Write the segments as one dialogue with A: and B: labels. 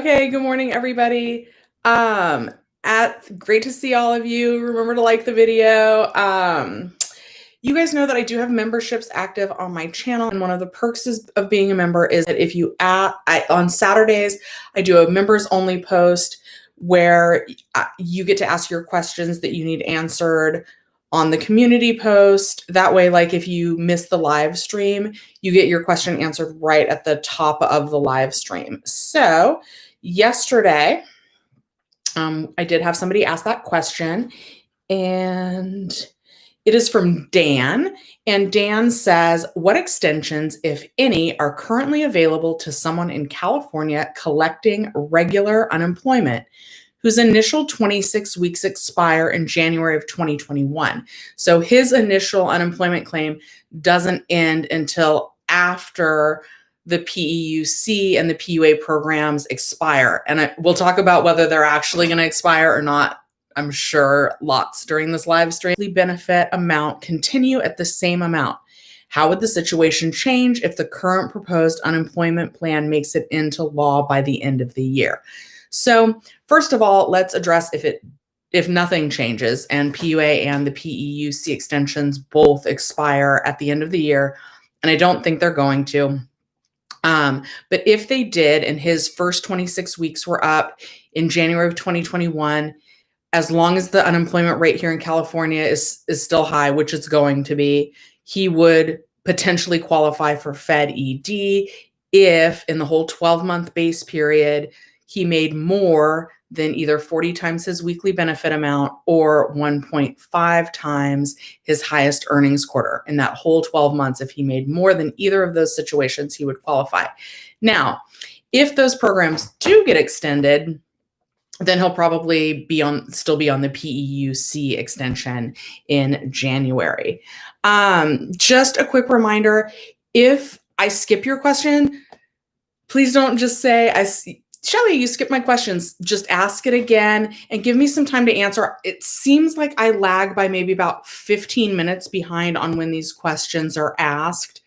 A: Okay, good morning, everybody. Great to see all of you. Remember to like the video. You guys know that I do have memberships active on my channel, and one of the perks of being a member is that if you on Saturdays, I do a members only post where you get to ask your questions that you need answered on the community post. That way, like if you miss the live stream, you get your question answered right at the top of the live stream. So yesterday, I did have somebody ask that question, and it is from Dan. And Dan says, what extensions, if any, are currently available to someone in California collecting regular unemployment whose initial 26 weeks expire in January of 2021? So his initial unemployment claim doesn't end until after the PEUC and the PUA programs expire. And we'll talk about whether they're actually going to expire or not, I'm sure, lots during this live stream. Benefit amount continue at the same amount. How would the situation change if the current proposed unemployment plan makes it into law by the end of the year? So first of all, let's address if nothing changes and PUA and the PEUC extensions both expire at the end of the year, and I don't think they're going to. But if they did and his first 26 weeks were up in January of 2021, as long as the unemployment rate here in California is still high, which it's going to be, he would potentially qualify for Fed ED if in the whole 12-month base period, he made more than either 40 times his weekly benefit amount or 1.5 times his highest earnings quarter. In that whole 12 months, if he made more than either of those situations, he would qualify. Now, if those programs do get extended, then he'll probably still be on the PEUC extension in January. Just a quick reminder, if I skip your question, please don't just say, Shelly, you skipped my questions. Just ask it again and give me some time to answer. It seems like I lag by maybe about 15 minutes behind on when these questions are asked.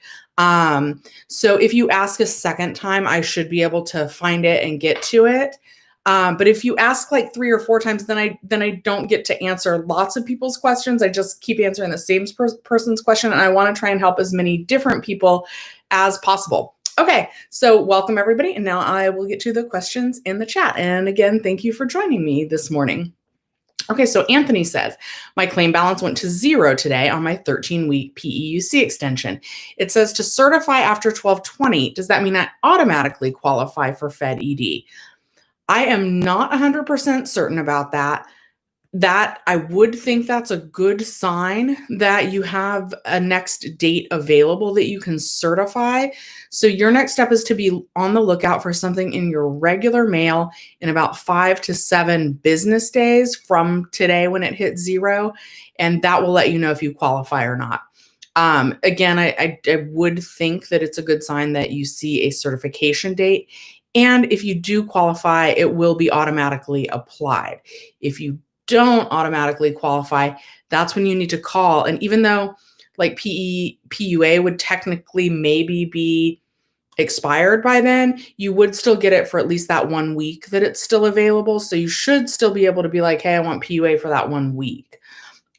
A: So if you ask a second time, I should be able to find it and get to it. But if you ask like 3 or 4 times, then I don't get to answer lots of people's questions. I just keep answering the same person's question, and I want to try and help as many different people as possible. Okay, so welcome everybody, and now I will get to the questions in the chat. And again, thank you for joining me this morning. Okay, so Anthony says, my claim balance went to 0 today on my 13-week PEUC extension. It says to certify after 12/20. Does that mean I automatically qualify for Fed ED? I am not 100% certain about that. That I would think that's a good sign that you have a next date available that you can certify. So your next step is to be on the lookout for something in your regular mail in about 5 to 7 business days from today when it hits 0, and that will let you know if you qualify or not. Again, I would think that it's a good sign that you see a certification date. And if you do qualify, it will be automatically applied. If you don't automatically qualify, that's when you need to call. And even though like PUA would technically maybe be expired by then, you would still get it for at least that 1 week that it's still available. So you should still be able to be like, hey, I want PUA for that 1 week.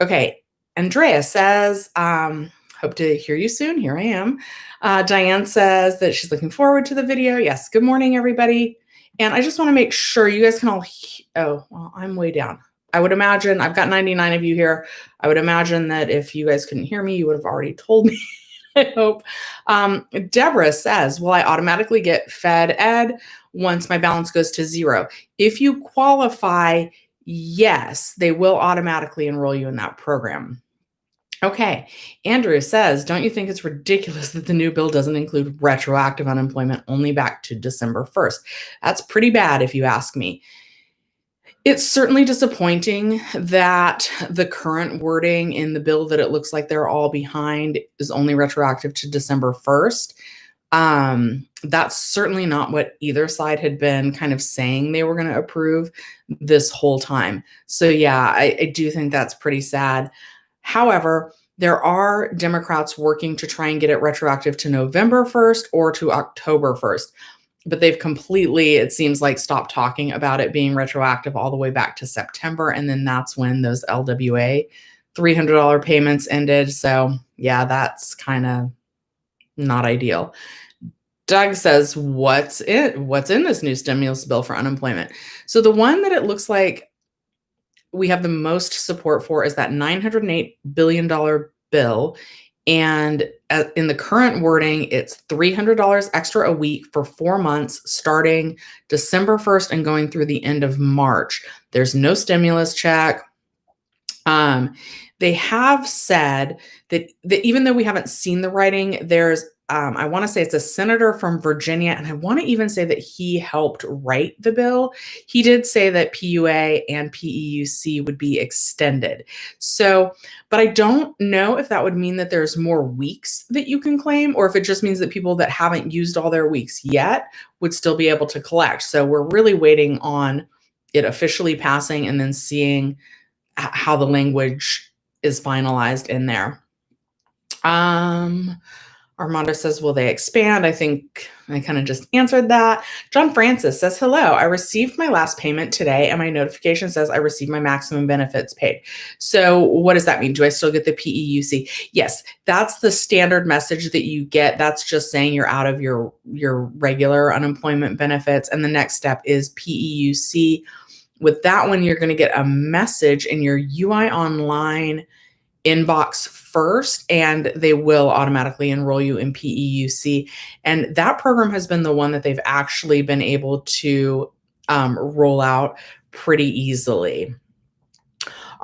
A: Okay, Andrea says, hope to hear you soon. Here I am. Diane says that she's looking forward to the video. Yes, good morning, everybody. And I just want to make sure you guys can all, oh, well, I'm way down. I would imagine, I've got 99 of you here. I would imagine that if you guys couldn't hear me, you would have already told me, I hope. Deborah says, will I automatically get Fed Ed once my balance goes to 0? If you qualify, yes, they will automatically enroll you in that program. Okay, Andrew says, don't you think it's ridiculous that the new bill doesn't include retroactive unemployment only back to December 1st? That's pretty bad if you ask me. It's certainly disappointing that the current wording in the bill that it looks like they're all behind is only retroactive to December 1st. That's certainly not what either side had been kind of saying they were going to approve this whole time. So yeah, I do think that's pretty sad. However, there are Democrats working to try and get it retroactive to November 1st or to October 1st. but they've completely, it seems like, stopped talking about it being retroactive all the way back to September. And then that's when those LWA $300 payments ended. So yeah, that's kind of not ideal. Doug says, what's in this new stimulus bill for unemployment? So the one that it looks like we have the most support for is that $908 billion bill. And in the current wording, it's $300 extra a week for 4 months, starting December 1st and going through the end of March. There's no stimulus check. They have said that even though we haven't seen the writing, there's, I want to say it's a senator from Virginia, and I want to even say that he helped write the bill. He did say that PUA and PEUC would be extended. So, but I don't know if that would mean that there's more weeks that you can claim, or if it just means that people that haven't used all their weeks yet would still be able to collect. So we're really waiting on it officially passing and then seeing how the language is finalized in there. Armando says, will they expand? I think I kind of just answered that. John Francis says, hello, I received my last payment today and my notification says I received my maximum benefits paid. So what does that mean? Do I still get the PEUC? Yes, that's the standard message that you get. That's just saying you're out of your regular unemployment benefits. And the next step is PEUC. With that one, you're going to get a message in your UI Online inbox first, and they will automatically enroll you in PEUC. And that program has been the one that they've actually been able to roll out pretty easily.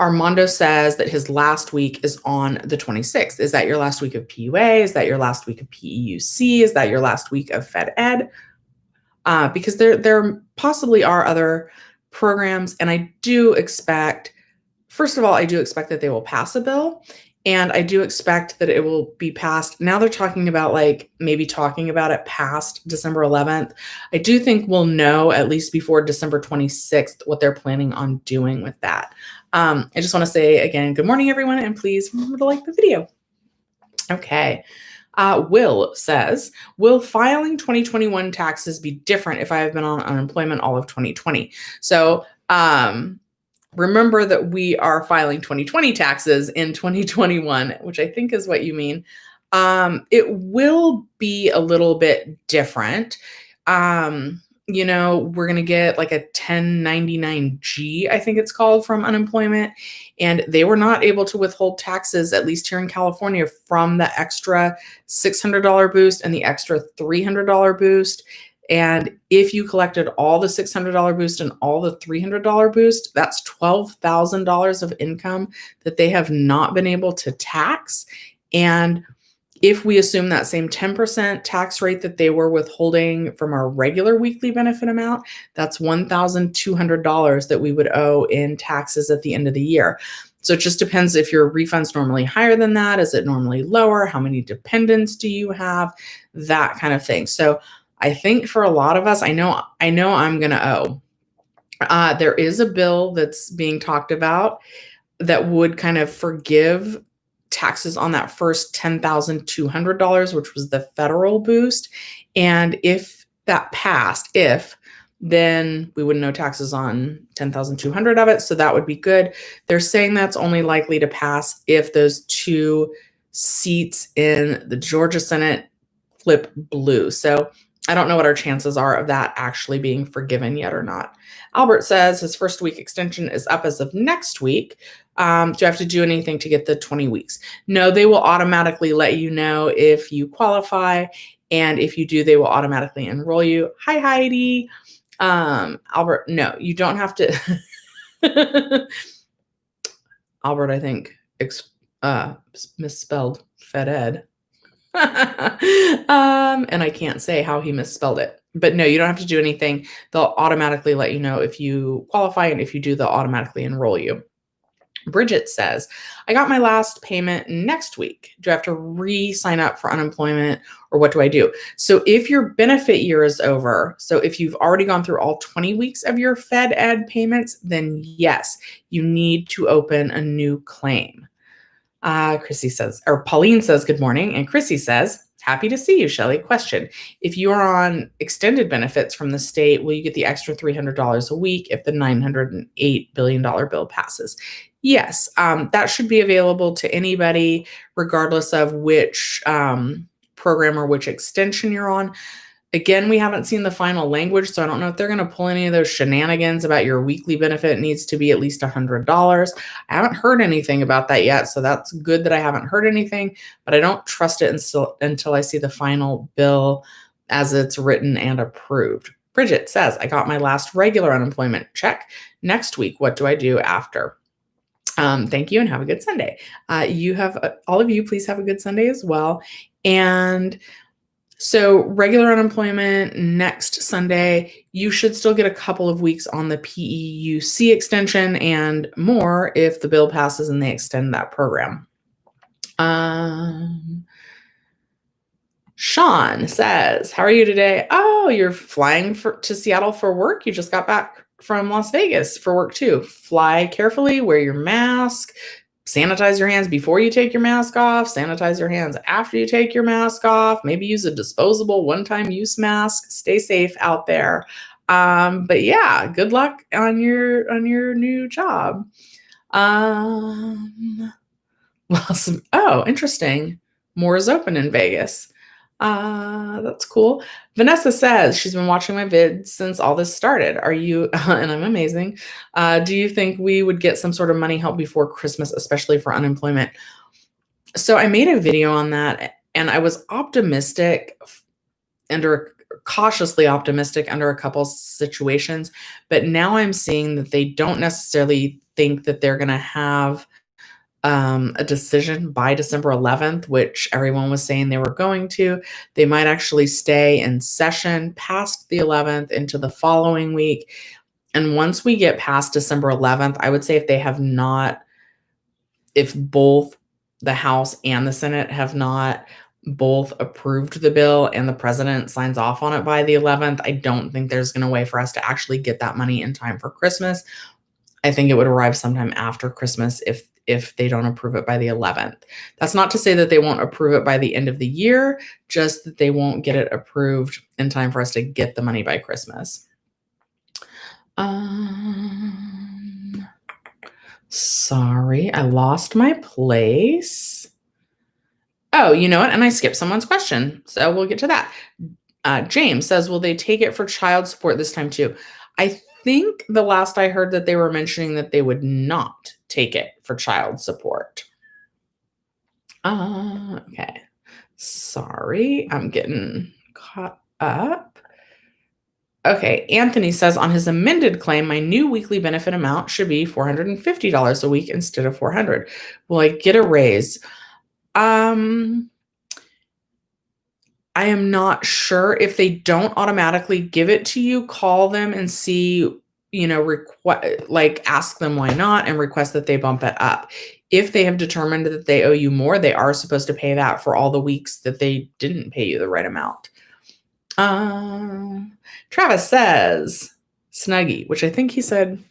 A: Armando says that his last week is on the 26th. Is that your last week of PUA? Is that your last week of PEUC? Is that your last week of Fed Ed? Because there possibly are other programs, and I do expect, first of all, I do expect that they will pass a bill, and I do expect that it will be passed. Now they're talking about maybe talking about it past December 11th. I do think we'll know at least before December 26th what they're planning on doing with that. I just want to say again, good morning, everyone, and please remember to like the video. Okay. Will says, will filing 2021 taxes be different if I have been on unemployment all of 2020? So remember that we are filing 2020 taxes in 2021, which I think is what you mean. It will be a little bit different. We're going to get like a 1099G, I think it's called, from unemployment. And they were not able to withhold taxes, at least here in California, from the extra $600 boost and the extra $300 boost. And if you collected all the $600 boost and all the $300 boost, that's $12,000 of income that they have not been able to tax. And if we assume that same 10% tax rate that they were withholding from our regular weekly benefit amount, that's $1,200 that we would owe in taxes at the end of the year. So it just depends if your refund's normally higher than that. Is it normally lower? How many dependents do you have? That kind of thing. So I think for a lot of us, I know I'm going to owe. There is a bill that's being talked about that would kind of forgive taxes on that first $10,200, which was the federal boost. And if that passed, then we wouldn't owe taxes on 10,200 of it. So that would be good. They're saying that's only likely to pass if those 2 seats in the Georgia Senate flip blue. So I don't know what our chances are of that actually being forgiven yet or not. Albert says his first week extension is up as of next week. Do I have to do anything to get the 20 weeks? No, they will automatically let you know if you qualify. And if you do, they will automatically enroll you. Hi, Heidi. Albert, no, you don't have to. Albert, I think, misspelled Fed Ed. And I can't say how he misspelled it. But no, you don't have to do anything. They'll automatically let you know if you qualify, and if you do, they'll automatically enroll you. Bridget says, I got my last payment next week. Do I have to re-sign up for unemployment, or what do I do? So if your benefit year is over, so if you've already gone through all 20 weeks of your Fed Ed payments, then yes, you need to open a new claim. Chrissy says, or Pauline says, good morning. And Chrissy says, Happy to see you, Shelley. Question. If you are on extended benefits from the state, will you get the extra $300 a week if the $908 billion bill passes? Yes, that should be available to anybody, regardless of which program or which extension you're on. Again, we haven't seen the final language, so I don't know if they're going to pull any of those shenanigans about your weekly benefit needs to be at least $100. I haven't heard anything about that yet, so that's good that I haven't heard anything, but I don't trust it until I see the final bill as it's written and approved. Bridget says, I got my last regular unemployment check. Next week, what do I do after? Thank you and have a good Sunday. All of you, please have a good Sunday as well. And so regular unemployment next Sunday, you should still get a couple of weeks on the PEUC extension and more if the bill passes and they extend that program. Sean says, how are you today? Oh, you're flying to Seattle for work? You just got back from Las Vegas for work too. Fly carefully, wear your mask, sanitize your hands before you take your mask off, sanitize your hands after you take your mask off, maybe use a disposable one-time use mask. Stay safe out there. But yeah, good luck on your new job. Oh, interesting. More is open in Vegas. That's cool. Vanessa says she's been watching my vids since all this started. Are you, and I'm amazing. Do you think we would get some sort of money help before Christmas, especially for unemployment? So I made a video on that and I was cautiously optimistic under a couple situations, but now I'm seeing that they don't necessarily think that they're going to have a decision by December 11th, which everyone was saying they were going to. They might actually stay in session past the 11th into the following week. And once we get past December 11th, I would say if both the House and the Senate have not both approved the bill and the president signs off on it by the 11th, I don't think there's going to way for us to actually get that money in time for Christmas. I think it would arrive sometime after Christmas if they don't approve it by the 11th. That's not to say that they won't approve it by the end of the year, just that they won't get it approved in time for us to get the money by Christmas. Sorry, I lost my place. Oh, you know what? And I skipped someone's question, so we'll get to that. James says, will they take it for child support this time too? I think the last I heard that they were mentioning that they would not take it for child support. Okay. Sorry, I'm getting caught up. Okay, Anthony says on his amended claim, my new weekly benefit amount should be $450 a week instead of $400. Will I get a raise? I am not sure. If they don't automatically give it to you, call them and see, ask them why not and request that they bump it up. If they have determined that they owe you more, they are supposed to pay that for all the weeks that they didn't pay you the right amount. Travis says, Snuggie, which I think he said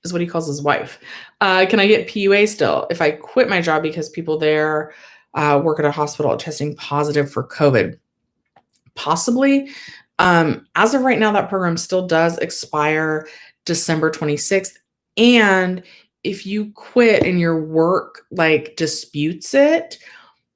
A: is what he calls his wife. Can I get PUA still? If I quit my job because people there work at a hospital testing positive for COVID? Possibly. As of right now, that program still does expire December 26th. And if you quit and your work disputes it,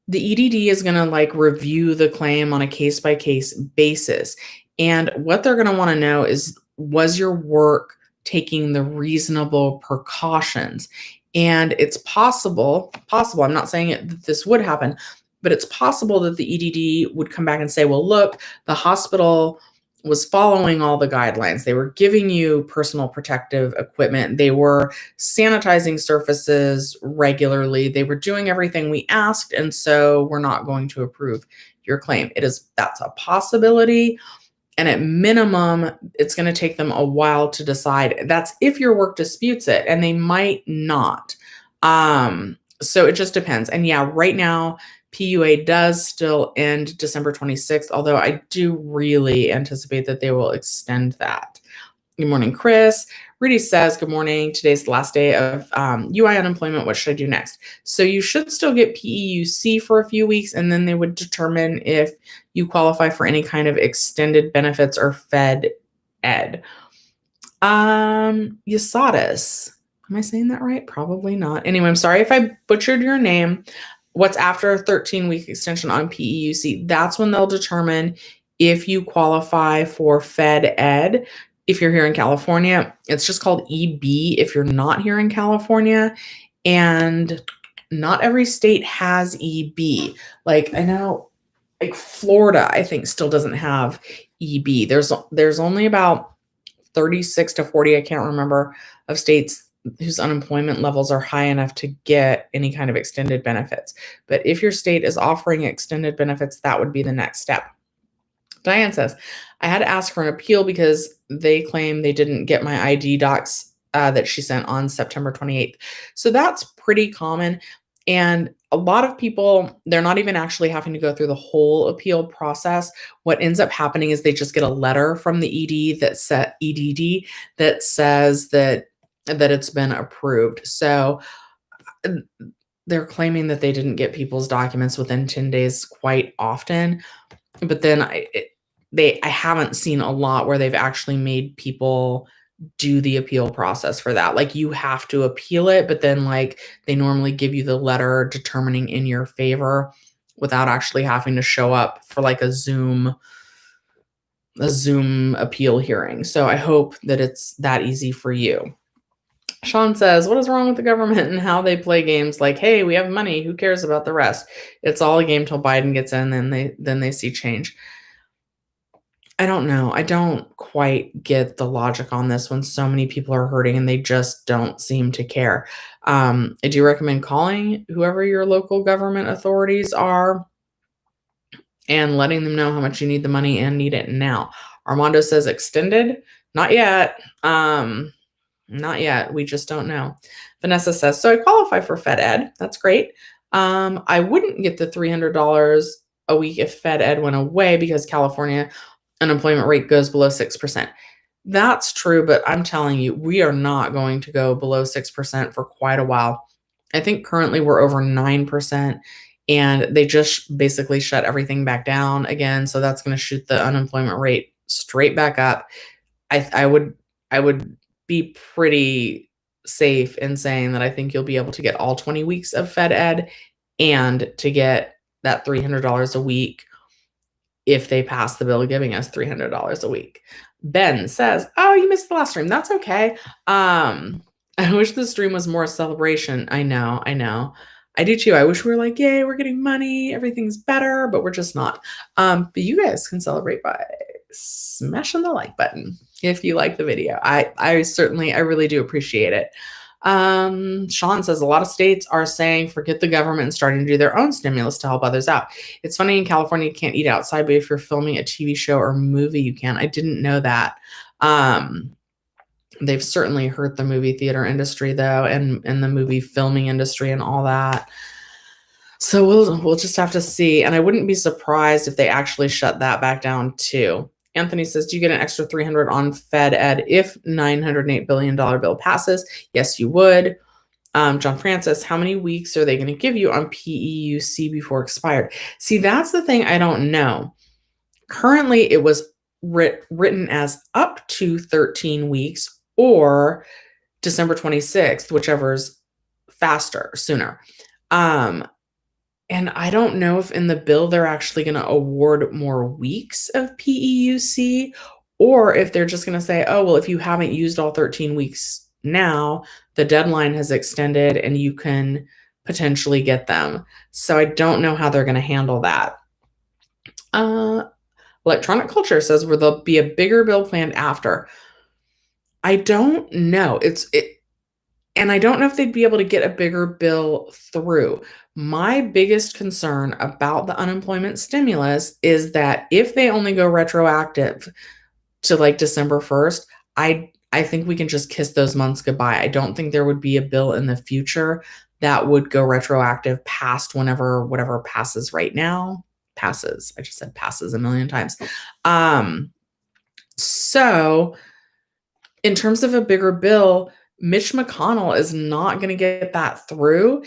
A: the EDD is going to review the claim on a case-by-case basis. And what they're going to want to know is, was your work taking the reasonable precautions? And it's possible, I'm not saying that this would happen, but it's possible that the EDD would come back and say, well, look, the hospital was following all the guidelines. They were giving you personal protective equipment. They were sanitizing surfaces regularly. They were doing everything we asked. And so we're not going to approve your claim. That's a possibility. And at minimum, it's going to take them a while to decide. That's if your work disputes it, and they might not. So it just depends. And yeah, right now, PUA does still end December 26th, although I do really anticipate that they will extend that. Good morning, Chris. Rudy says, good morning. Today's the last day of UI unemployment. What should I do next? So you should still get PEUC for a few weeks, and then they would determine if you qualify for any kind of extended benefits or Fed Ed. Yasadis. Am I saying that right? Probably not. Anyway, I'm sorry if I butchered your name. What's after a 13-week extension on PEUC? That's when they'll determine if you qualify for Fed Ed. If you're here in California, it's just called EB if you're not here in California. And not every state has EB. Like I know like Florida, I think still doesn't have EB. There's only about 36 to 40, I can't remember, of states whose unemployment levels are high enough to get any kind of extended benefits. But if your state is offering extended benefits, that would be the next step. Diane says, I had to ask for an appeal because they claim they didn't get my ID docs that she sent on September 28th. So that's pretty common. And a lot of people, they're not even actually having to go through the whole appeal process. What ends up happening is they just get a letter from the EDD that says that it's been approved. So they're claiming that they didn't get people's documents within 10 days quite often. But then I haven't seen a lot where they've actually made people do the appeal process for that. Like you have to appeal it, but then like they normally give you the letter determining in your favor without actually having to show up for like a Zoom appeal hearing. So I hope that it's that easy for you. Sean says, what is wrong with the government and how they play games like, hey, we have money, who cares about the rest? It's all a game till Biden gets in, then they see change. I don't know. I don't quite get the logic on this when so many people are hurting and they just don't seem to care. I do recommend calling whoever your local government authorities are and letting them know how much you need the money and need it now. Armando says extended. Not yet. Not yet. We just don't know. Vanessa says, so I qualify for Fed Ed. That's great. I wouldn't get the $300 a week if Fed Ed went away because California unemployment rate goes below 6%. That's true, but I'm telling you, we are not going to go below 6% for quite a while. I think currently we're over 9%, and they just basically shut everything back down again. So that's going to shoot the unemployment rate straight back up. I would be pretty safe in saying that I think you'll be able to get all 20 weeks of Fed Ed and to get that $300 a week if they pass the bill giving us $300 a week. Ben says, oh, you missed the last stream. That's okay. I wish the stream was more a celebration. I know. I do too. I wish we were like, yay, we're getting money. Everything's better, but we're just not. But you guys can celebrate by smashing the like button if you like the video. I really do appreciate it. Sean says a lot of states are saying forget the government and starting to do their own stimulus to help others out. It's funny in California you can't eat outside, but if you're filming a TV show or movie, you can. I didn't know that. They've certainly hurt the movie theater industry though, and the movie filming industry and all that. So we'll just have to see. And I wouldn't be surprised if they actually shut that back down too. Anthony says, do you get an extra $300 on Fed Ed if $908 billion bill passes? Yes, you would. John Francis, how many weeks are they going to give you on PEUC before expired? See, that's the thing I don't know. Currently, it was written as up to 13 weeks or December 26th, whichever's sooner. And I don't know if in the bill they're actually going to award more weeks of PEUC or if they're just going to say, oh, well, if you haven't used all 13 weeks now, the deadline has extended and you can potentially get them. So I don't know how they're going to handle that. Electronic Culture says, will there be a bigger bill planned after? I don't know. And I don't know if they'd be able to get a bigger bill through. My biggest concern about the unemployment stimulus is that if they only go retroactive to like December 1st, I think we can just kiss those months goodbye. I don't think there would be a bill in the future that would go retroactive past whatever passes right now. Passes. I just said passes a million times. So in terms of a bigger bill, Mitch McConnell is not going to get that through.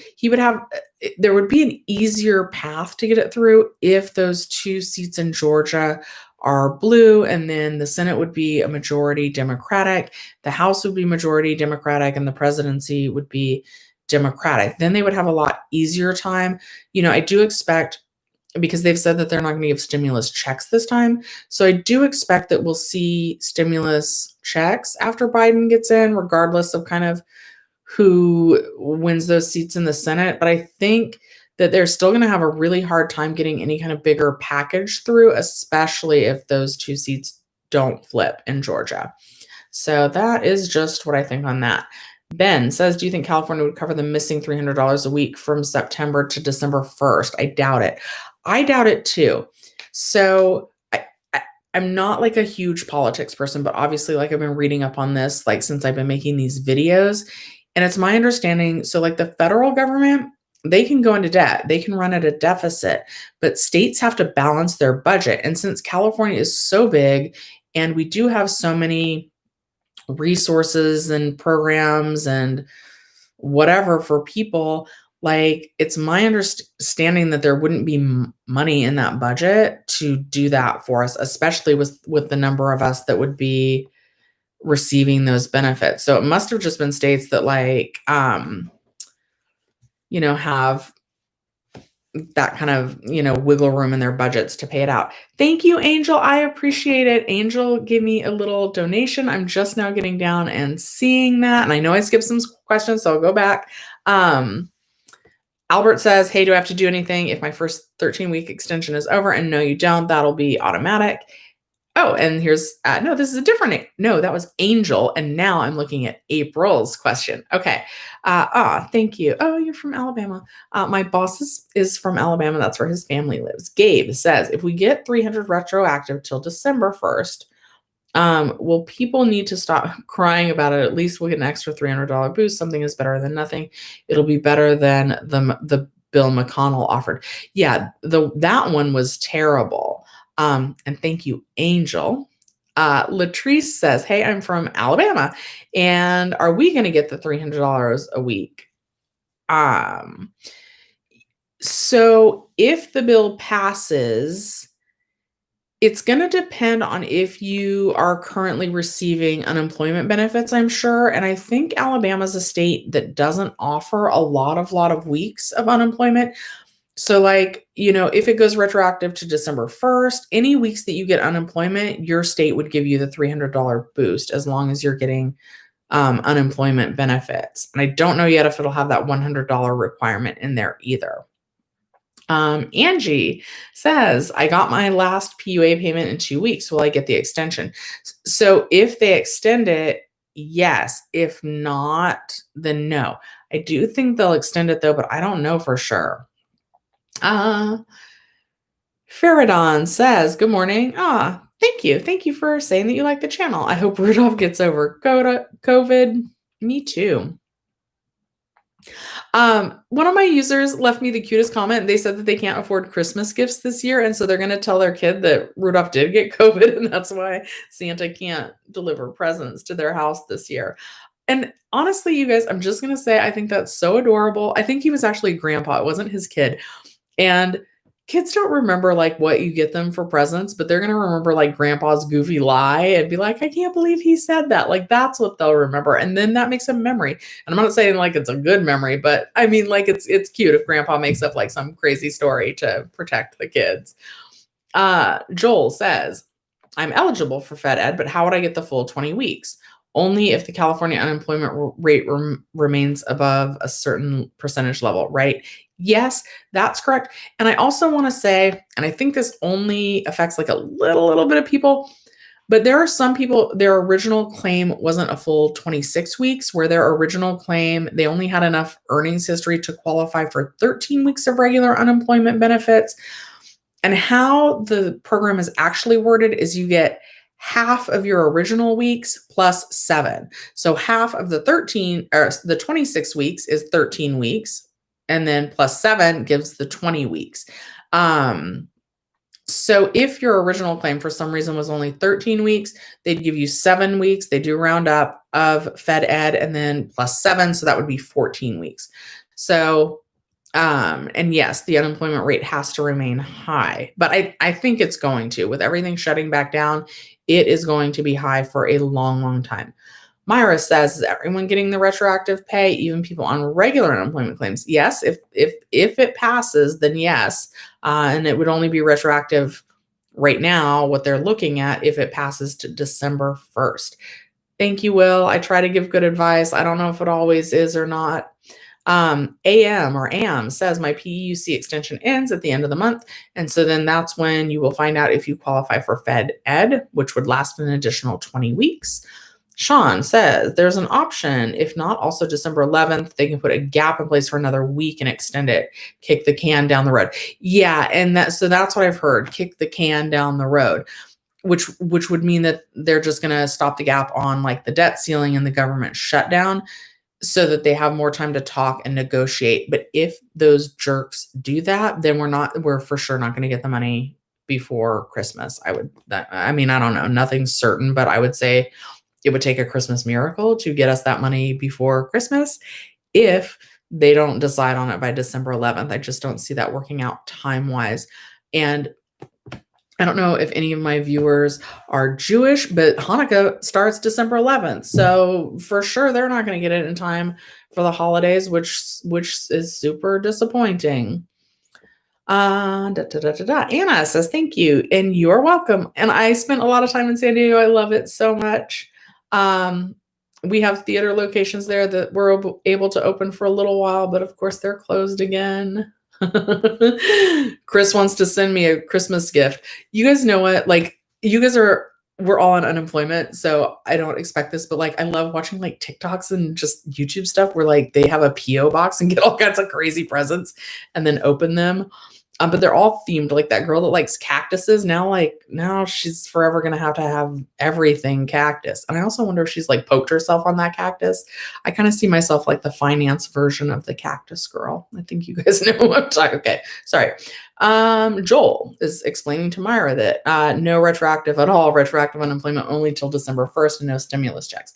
A: There would be an easier path to get it through if those 2 seats in Georgia are blue, and then the Senate would be a majority Democratic, the House would be majority Democratic, and the presidency would be Democratic. Then they would have a lot easier time. I do expect, because they've said that they're not going to give stimulus checks this time. So I do expect that we'll see stimulus checks after Biden gets in, regardless of kind of who wins those seats in the Senate. But I think that they're still going to have a really hard time getting any kind of bigger package through, especially if those 2 seats don't flip in Georgia. So that is just what I think on that. Ben says, do you think California would cover the missing $300 a week from September to December 1st? I doubt it. I doubt it too. So I'm not like a huge politics person, but obviously like I've been reading up on this like since I've been making these videos. And it's my understanding, so like the federal government, they can go into debt, they can run at a deficit, but states have to balance their budget. And since California is so big and we do have so many resources and programs and whatever for people, like it's my understanding that there wouldn't be money in that budget to do that for us, especially with the number of us that would be receiving those benefits. So it must have just been states that like have that kind of, wiggle room in their budgets to pay it out. Thank you, Angel. I appreciate it. Angel gave me a little donation. I'm just now getting down and seeing that. And I know I skipped some questions, so I'll go back. Albert says, hey, do I have to do anything if my first 13-week extension is over? And no, you don't. That'll be automatic. Oh, and here's, no, this is a different, no, that was Angel. And now I'm looking at April's question. Okay. Thank you. Oh, you're from Alabama. My boss is from Alabama. That's where his family lives. Gabe says, if we get 300 retroactive till December 1st, will people need to stop crying about it? At least we'll get an extra $300 boost. Something is better than nothing. It'll be better than the Bill McConnell offered. Yeah, that one was terrible. And thank you, Angel. Latrice says, hey, I'm from Alabama. And are we going to get the $300 a week? So if the bill passes, it's going to depend on if you are currently receiving unemployment benefits, I'm sure. And I think Alabama's a state that doesn't offer a lot of weeks of unemployment. So like, if it goes retroactive to December 1st, any weeks that you get unemployment, your state would give you the $300 boost as long as you're getting unemployment benefits. And I don't know yet if it'll have that $100 requirement in there either. Angie says, I got my last PUA payment in 2 weeks. Will I get the extension? So if they extend it, yes. If not, then no. I do think they'll extend it though, but I don't know for sure. Faradon says, good morning. Thank you. Thank you for saying that you like the channel. I hope Rudolph gets over COVID. Me too. One of my users left me the cutest comment. They said that they can't afford Christmas gifts this year. And so they're going to tell their kid that Rudolph did get COVID. And that's why Santa can't deliver presents to their house this year. And honestly, you guys, I'm just going to say, I think that's so adorable. I think he was actually grandpa. It wasn't his kid. And kids don't remember like what you get them for presents, but they're going to remember like grandpa's goofy lie and be like, I can't believe he said that. Like that's what they'll remember. And then that makes a memory. And I'm not saying like it's a good memory, but I mean like it's cute if grandpa makes up like some crazy story to protect the kids. Joel says, I'm eligible for Fed Ed, but how would I get the full 20 weeks? Only if the California unemployment rate remains above a certain percentage level, right? Yes, that's correct. And I also want to say, and I think this only affects like a little bit of people, but there are some people, their original claim wasn't a full 26 weeks, where their original claim, they only had enough earnings history to qualify for 13 weeks of regular unemployment benefits. And how the program is actually worded is you get half of your original weeks plus 7. So half of the 26 weeks is 13 weeks. And then plus 7 gives the 20 weeks. So if your original claim for some reason was only 13 weeks, they'd give you 7 weeks. They do round up of Fed Ed and then plus 7. So that would be 14 weeks. So, and yes, the unemployment rate has to remain high, but I think it's going to, with everything shutting back down, it is going to be high for a long, long time. Myra says, is everyone getting the retroactive pay, even people on regular unemployment claims? Yes, if it passes, then yes. And it would only be retroactive right now, what they're looking at, if it passes to December 1st. Thank you, Will. I try to give good advice. I don't know if it always is or not. AM says my PEUC extension ends at the end of the month. And so then that's when you will find out if you qualify for Fed Ed, which would last an additional 20 weeks. Sean says there's an option. If not, also December 11th, they can put a gap in place for another week and extend it, kick the can down the road. Yeah. And that's what I've heard, kick the can down the road, which would mean that they're just going to stop the gap on like the debt ceiling and the government shutdown so that they have more time to talk and negotiate. But if those jerks do that, then we're for sure not going to get the money before Christmas. I don't know. Nothing's certain, but I would say it would take a Christmas miracle to get us that money before Christmas if they don't decide on it by December 11th. I just don't see that working out time-wise. And I don't know if any of my viewers are Jewish, but Hanukkah starts December 11th. So for sure, they're not going to get it in time for the holidays, which is super disappointing. Anna says, thank you. And you're welcome. And I spent a lot of time in San Diego. I love it so much. We have theater locations there that we're able to open for a little while, but of course they're closed again. Chris wants to send me a Christmas gift. You guys know what? Like, we're all on unemployment, so I don't expect this, but like, I love watching like TikToks and just YouTube stuff where like they have a PO box and get all kinds of crazy presents and then open them. But they're all themed, like that girl that likes cactuses. Now she's forever going to have everything cactus. And I also wonder if she's like poked herself on that cactus. I kind of see myself like the finance version of the cactus girl. I think you guys know what I'm talking. Okay. Sorry. Joel is explaining to Myra that no retroactive at all, retroactive unemployment only till December 1st and no stimulus checks.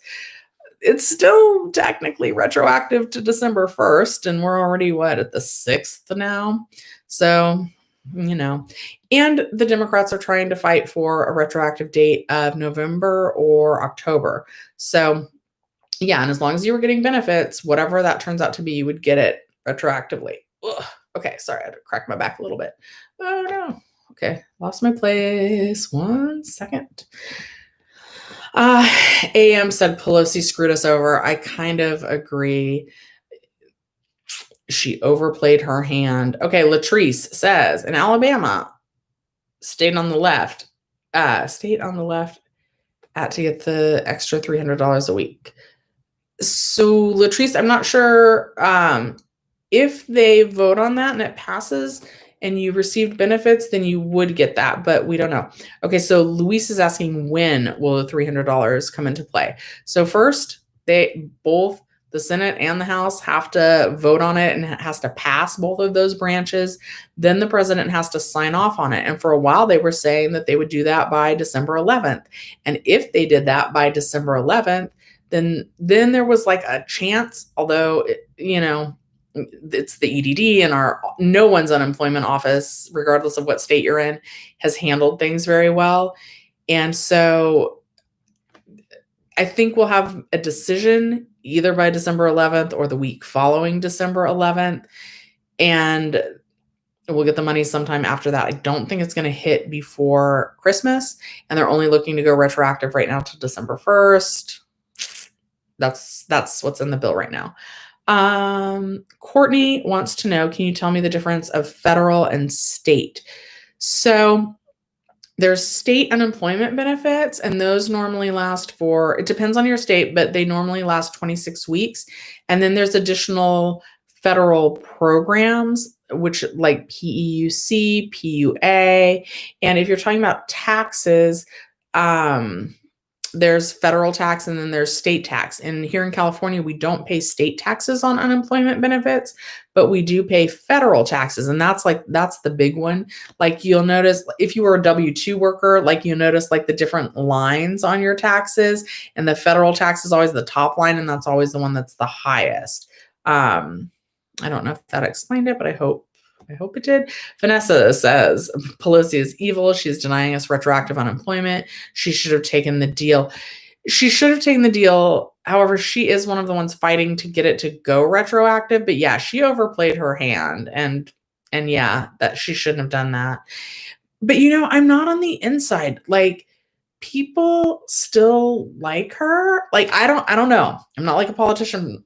A: It's still technically retroactive to December 1st, and we're already at the 6th now. So, and the Democrats are trying to fight for a retroactive date of November or October. So, yeah, and as long as you were getting benefits, whatever that turns out to be, you would get it retroactively. Ugh. Okay, sorry, I had to crack my back a little bit. Oh, no. Okay, lost my place. 1 second. AM said Pelosi screwed us over. I kind of agree. She overplayed her hand. Okay, Latrice says, in Alabama, stayed on the left at to get the extra $300 a week. So, Latrice, I'm not sure if they vote on that and it passes and you received benefits, then you would get that, but we don't know. Okay, so Luis is asking, when will the $300 come into play? So first, both the Senate and the House have to vote on it and it has to pass both of those branches. Then the president has to sign off on it. And for a while, they were saying that they would do that by December 11th. And if they did that by December 11th, then there was like a chance, although, it's the EDD and no one's unemployment office, regardless of what state you're in, has handled things very well. And so I think we'll have a decision either by December 11th or the week following December 11th. And we'll get the money sometime after that. I don't think it's going to hit before Christmas. And they're only looking to go retroactive right now to December 1st. That's what's in the bill right now. Courtney wants to know, can you tell me the difference of federal and state? So there's state unemployment benefits, and those normally last it depends on your state, but they normally last 26 weeks. And then there's additional federal programs, which like PEUC, PUA. And if you're talking about taxes, there's federal tax and then there's state tax. And here in California, we don't pay state taxes on unemployment benefits, but we do pay federal taxes. And that's the big one. Like you'll notice if you were a W-2 worker, like you'll notice like the different lines on your taxes, and the federal tax is always the top line. And that's always the one that's the highest. I don't know if that explained it, but I hope it did. Vanessa says, Pelosi is evil. She's denying us retroactive unemployment. She should have taken the deal. However, she is one of the ones fighting to get it to go retroactive. But yeah, she overplayed her hand. And yeah, that she shouldn't have done that. But I'm not on the inside. Like, people still like her. Like, I don't know. I'm not like a politician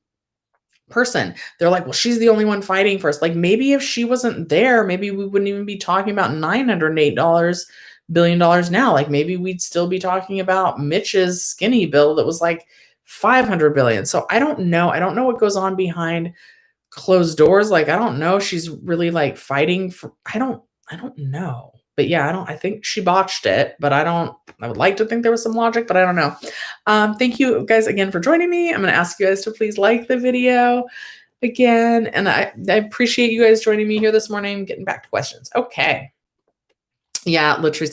A: person. They're like, well, she's the only one fighting for us. Like, maybe if she wasn't there, maybe we wouldn't even be talking about $908 billion now. Like, maybe we'd still be talking about Mitch's skinny bill that was like 500 billion. So I don't know. I don't know what goes on behind closed doors. Like, I don't know. She's really like fighting for, I don't know. But yeah, I think she botched it, but I would like to think there was some logic, but I don't know. Thank you guys again for joining me. I'm going to ask you guys to please like the video again. And I appreciate you guys joining me here this morning, getting back to questions. Okay. Yeah, Latrice,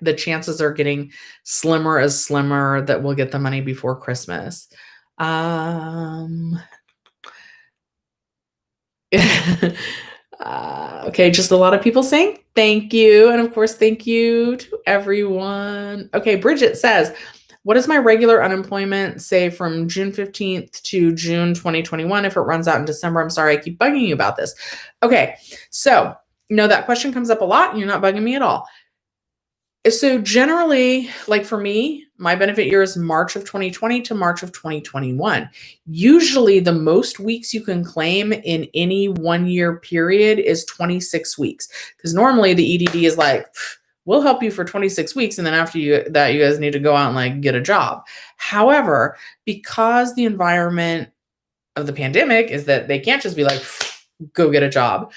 A: the chances are getting slimmer that we'll get the money before Christmas. Okay, just a lot of people saying thank you. And of course, thank you to everyone. Okay, Bridget says, what is my regular unemployment, say from June 15th to June 2021? If it runs out in December, I'm sorry, I keep bugging you about this. Okay, so that question comes up a lot and you're not bugging me at all. So generally, like for me, my benefit year is March of 2020 to March of 2021. Usually the most weeks you can claim in any 1 year period is 26 weeks. Because normally the EDD is like, we'll help you for 26 weeks. And then after that, you guys need to go out and like get a job. However, because the environment of the pandemic is that they can't just be like, go get a job.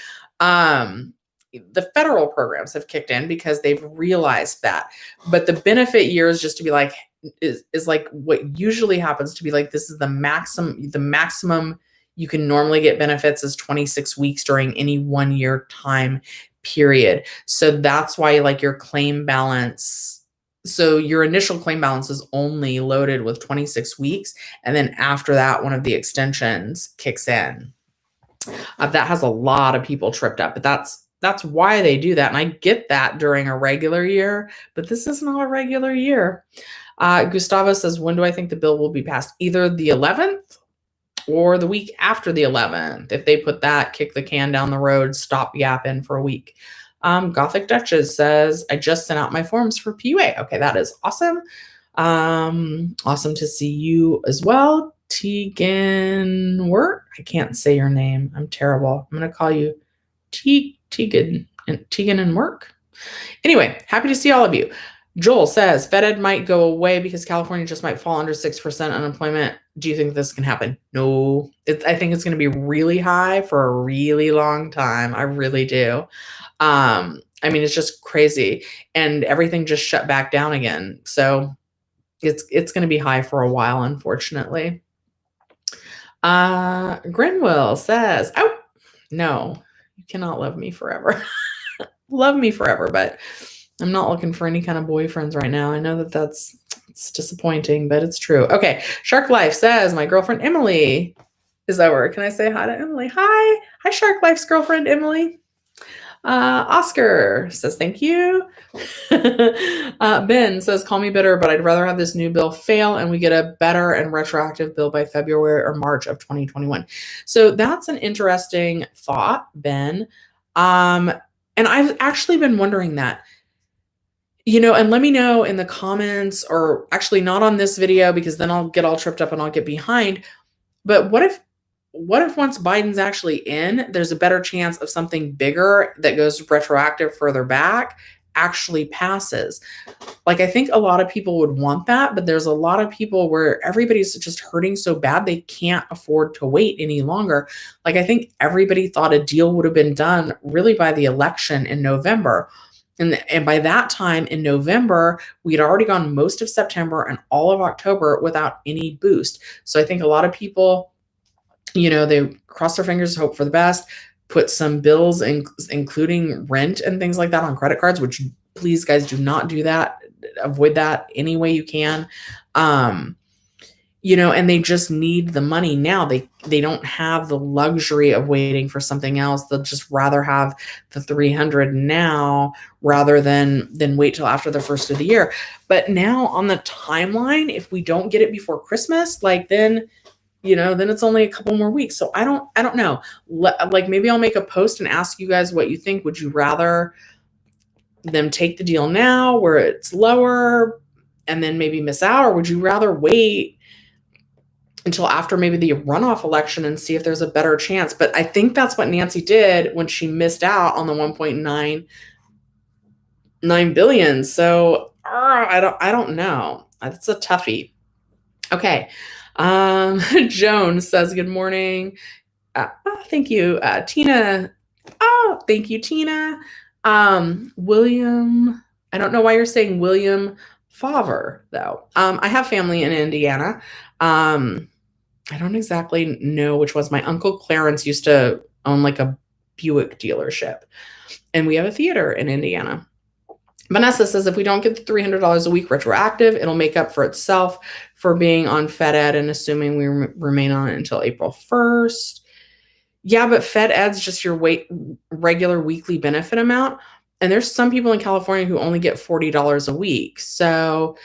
A: The federal programs have kicked in because they've realized that. But the benefit year is just to be like, is like what usually happens to be like, this is the maximum you can normally get benefits is 26 weeks during any 1 year time period. So that's why like your claim balance, so your initial claim balance is only loaded with 26 weeks. And then after that, one of the extensions kicks in. That has a lot of people tripped up, but that's why they do that. And I get that during a regular year, but this is not a regular year. Gustavo says, when do I think the bill will be passed? Either the 11th or the week after the 11th. If they put that, kick the can down the road, stop yapping for a week. Gothic Duchess says, I just sent out my forms for PUA. Okay, that is awesome. Awesome to see you as well. Tegan Work. I can't say your name. I'm terrible. I'm going to call you Tegan and Work. Anyway, happy to see all of you. Joel says, FedEd might go away because California just might fall under 6% unemployment. Do you think this can happen? No. I think it's going to be really high for a really long time. I really do. I mean, it's just crazy. And everything just shut back down again. So it's going to be high for a while, unfortunately. Grinwell says, oh, no, you cannot love me forever. Love me forever, but I'm not looking for any kind of boyfriends right now. I know it's disappointing, but it's true. Okay. Shark Life says, my girlfriend Emily is over. Can I say hi to Emily? Hi. Hi, Shark Life's girlfriend, Emily. Oscar says, thank you. Ben says, call me bitter, but I'd rather have this new bill fail and we get a better and retroactive bill by February or March of 2021. So that's an interesting thought, Ben. And I've actually been wondering that, and let me know in the comments, or actually not on this video because then I'll get all tripped up and I'll get behind. But what if once Biden's actually in, there's a better chance of something bigger that goes retroactive further back actually passes? Like, I think a lot of people would want that, but there's a lot of people where everybody's just hurting so bad they can't afford to wait any longer. Like, I think everybody thought a deal would have been done really by the election in November. And by that time in November, we'd already gone most of September and all of October without any boost. So I think a lot of people, they cross their fingers, hope for the best, put some bills, including rent and things like that, on credit cards, which please, guys, do not do that. Avoid that any way you can. And they just need the money now. They don't have the luxury of waiting for something else. They'll just rather have the 300 now rather than wait till after the first of the year. But now on the timeline, if we don't get it before Christmas, then it's only a couple more weeks. So I don't know. Maybe I'll make a post and ask you guys what you think. Would you rather them take the deal now where it's lower and then maybe miss out, or would you rather wait until after maybe the runoff election and see if there's a better chance? But I think that's what Nancy did when she missed out on the 1.99 billion. So I don't know. That's a toughie. Okay. Joan says, good morning. Thank you, Tina. Oh, thank you, Tina. William, I don't know why you're saying William Favre, though. I have family in Indiana. I don't exactly know which was. My uncle Clarence used to own a Buick dealership, and we have a theater in Indiana. Vanessa says, if we don't get the $300 a week retroactive, it'll make up for itself for being on Fed Ed and assuming we remain on it until April 1st. Yeah, but Fed Ed's just your regular weekly benefit amount. And there's some people in California who only get $40 a week. So,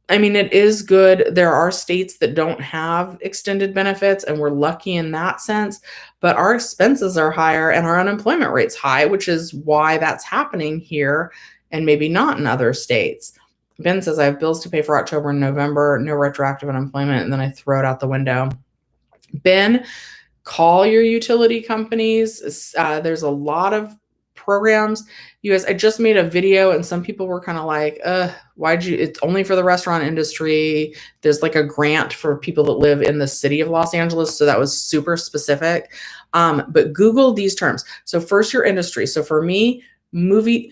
A: it is good. There are states that don't have extended benefits, and we're lucky in that sense. But our expenses are higher and our unemployment rate's high, which is why that's happening here and maybe not in other states. Ben says, I have bills to pay for October and November, no retroactive unemployment, and then I throw it out the window. Ben, call your utility companies. There's a lot of programs. You guys, I just made a video and some people were kind of like, it's only for the restaurant industry. There's a grant for people that live in the city of Los Angeles. So that was super specific. But Google these terms. So first, your industry. So for me, movie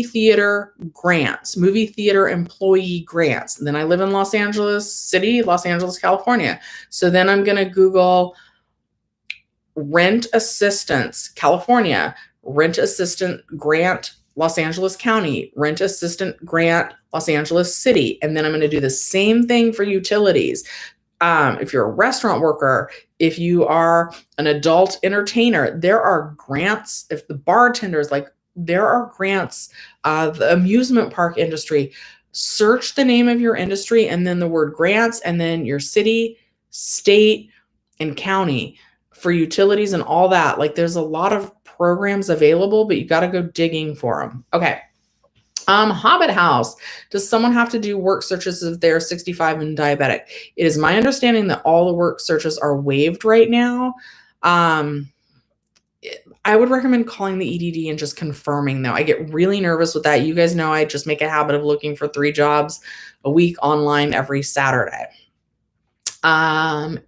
A: theater grants, movie theater employee grants. And then I live in Los Angeles City, Los Angeles, California. So then I'm going to Google rent assistance, California, rent assistant grant, Los Angeles County, rent assistant grant, Los Angeles City. And then I'm going to do the same thing for utilities. If you're a restaurant worker, if you are an adult entertainer, there are grants. If the bartenders, there are grants. The amusement park industry, search the name of your industry and then the word grants and then your city, state, and county for utilities and all that. There's a lot of programs available, but you got to go digging for them. Okay. Hobbit House. Does someone have to do work searches if they're 65 and diabetic? It is my understanding that all the work searches are waived right now. I would recommend calling the EDD and just confirming, though. I get really nervous with that. You guys know I just make a habit of looking for 3 jobs a week online every Saturday. Am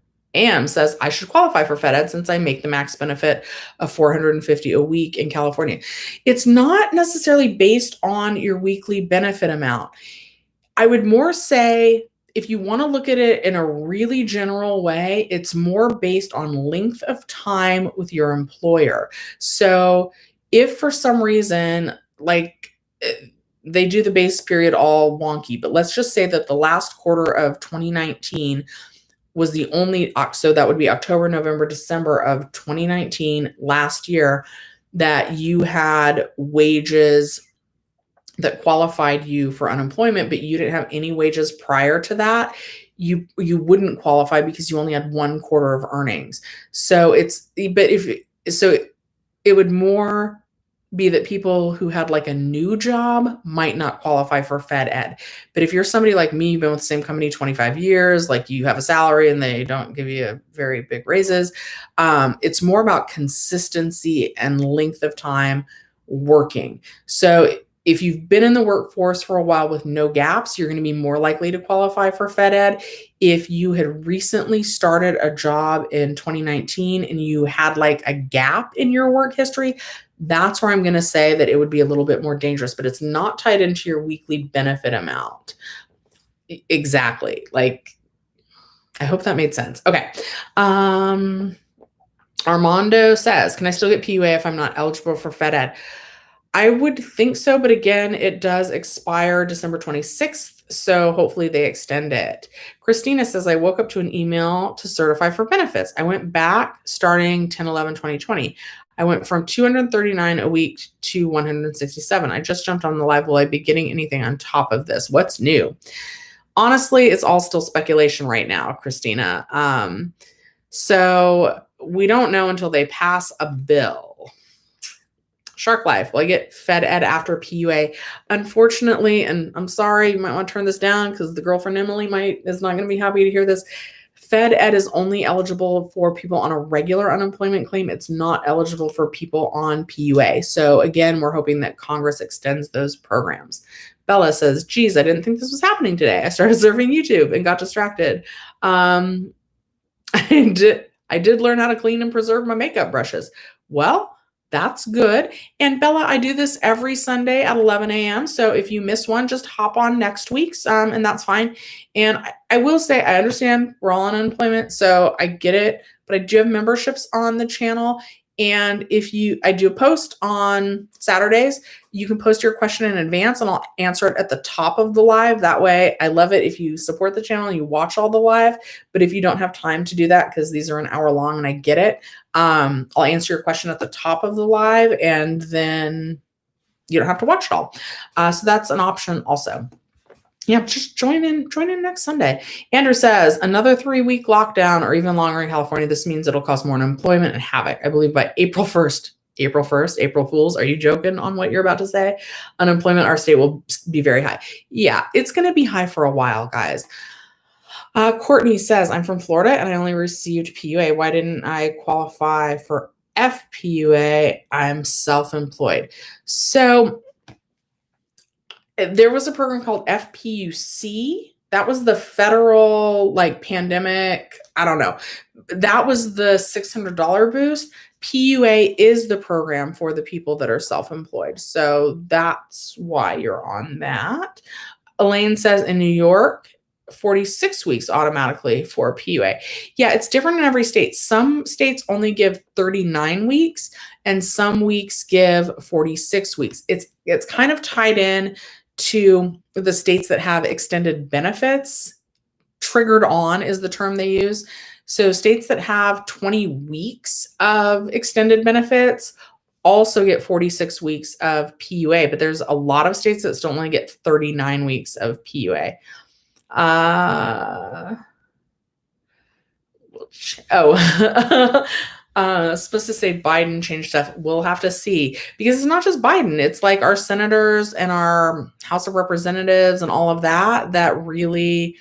A: says, I should qualify for Fed Ed since I make the max benefit of $450 a week in California. It's not necessarily based on your weekly benefit amount. I would more say, if you want to look at it in a really general way, it's more based on length of time with your employer. So if for some reason, they do the base period all wonky, but let's just say that the last quarter of 2019 was the only, so that would be October, November, December of 2019, last year, that you had wages that qualified you for unemployment, but you didn't have any wages prior to that, you wouldn't qualify because you only had 1 quarter of earnings. So it would more be that people who had a new job might not qualify for Fed Ed. But if you're somebody like me, you've been with the same company 25 years, you have a salary and they don't give you very big raises, it's more about consistency and length of time working. So if you've been in the workforce for a while with no gaps, you're going to be more likely to qualify for Fed Ed. If you had recently started a job in 2019 and you had a gap in your work history, that's where I'm going to say that it would be a little bit more dangerous, but it's not tied into your weekly benefit amount. Exactly. Like, I hope that made sense. Okay. Armando says, can I still get PUA if I'm not eligible for Fed Ed? I would think so, but again, it does expire December 26th, so hopefully they extend it. Christina says, I woke up to an email to certify for benefits. I went back starting 10/11/2020. I went from $239 a week to $167. I just jumped on the live. Will I be getting anything on top of this? What's new? Honestly, it's all still speculation right now, Christina. So we don't know until they pass a bill. Shark Life, will I get Fed Ed after PUA? Unfortunately, and I'm sorry, you might want to turn this down because the girlfriend Emily is not going to be happy to hear this. Fed Ed is only eligible for people on a regular unemployment claim. It's not eligible for people on PUA. So again, we're hoping that Congress extends those programs. Bella says, geez, I didn't think this was happening today. I started surfing YouTube and got distracted. I did learn how to clean and preserve my makeup brushes. Well, that's good. And Bella, I do this every Sunday at 11 a.m. So if you miss one, just hop on next week's, and that's fine. And I will say, I understand we're all on unemployment, so I get it, but I do have memberships on the channel. And I do a post on Saturdays. You can post your question in advance and I'll answer it at the top of the live. That way, I love it if you support the channel and you watch all the live. But if you don't have time to do that, because these are an hour long and I get it, I'll answer your question at the top of the live and then you don't have to watch it all. So that's an option also. Yeah, just join in next Sunday. Andrew says, another 3-week lockdown or even longer in California. This means it'll cause more unemployment and havoc. I believe by April 1st, April Fools. Are you joking on what you're about to say? Unemployment, our state will be very high. Yeah, it's going to be high for a while, guys. Courtney says, I'm from Florida and I only received PUA. Why didn't I qualify for FPUA? I'm self-employed. So there was a program called FPEUC. That was the federal pandemic. I don't know. That was the $600 boost. PUA is the program for the people that are self-employed. So that's why you're on that. Elaine says in New York, 46 weeks automatically for PUA. Yeah, it's different in every state. Some states only give 39 weeks and some weeks give 46 weeks. It's kind of tied in to the states that have extended benefits. Triggered on is the term they use. So states that have 20 weeks of extended benefits also get 46 weeks of PUA, but there's a lot of states that still only get 39 weeks of PUA. Supposed to say Biden changed stuff. We'll have to see, because it's not just Biden. It's like our senators and our House of Representatives and all of that really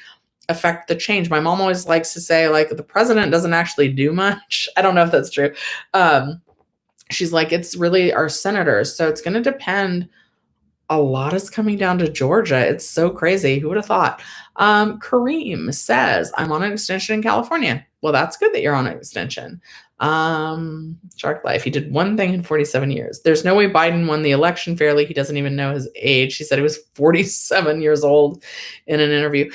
A: affect the change. My mom always likes to say, the president doesn't actually do much. I don't know if that's true. She's like, it's really our senators. So it's going to depend. A lot is coming down to Georgia. It's so crazy. Who would have thought? Kareem says, I'm on an extension in California. Well, that's good that you're on an extension. Shark Life, he did one thing in 47 years. There's no way Biden won the election fairly. He doesn't even know his age. He said he was 47 years old in an interview.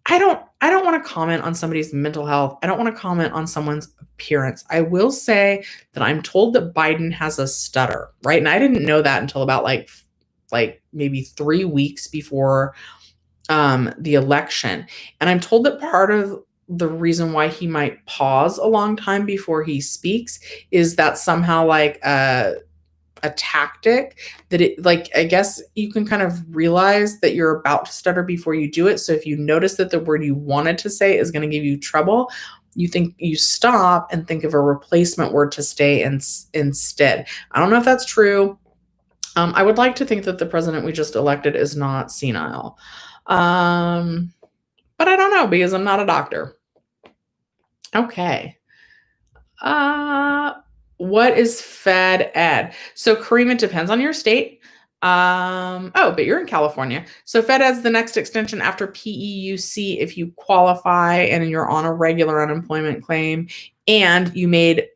A: I don't want to comment on somebody's mental health. I don't want to comment on someone's appearance. I will say that I'm told that Biden has a stutter, right? And I didn't know that until about maybe 3 weeks before the election. And I'm told that part of the reason why he might pause a long time before he speaks is that somehow a tactic that I guess you can kind of realize that you're about to stutter before you do it. So if you notice that the word you wanted to say is going to give you trouble, you stop and think of a replacement word to say instead. I don't know if that's true. I would like to think that the president we just elected is not senile. But I don't know because I'm not a doctor. Okay. What is Fed Ed? So Kareem, it depends on your state. But you're in California. So Fed Ed's the next extension after PEUC if you qualify and you're on a regular unemployment claim and you made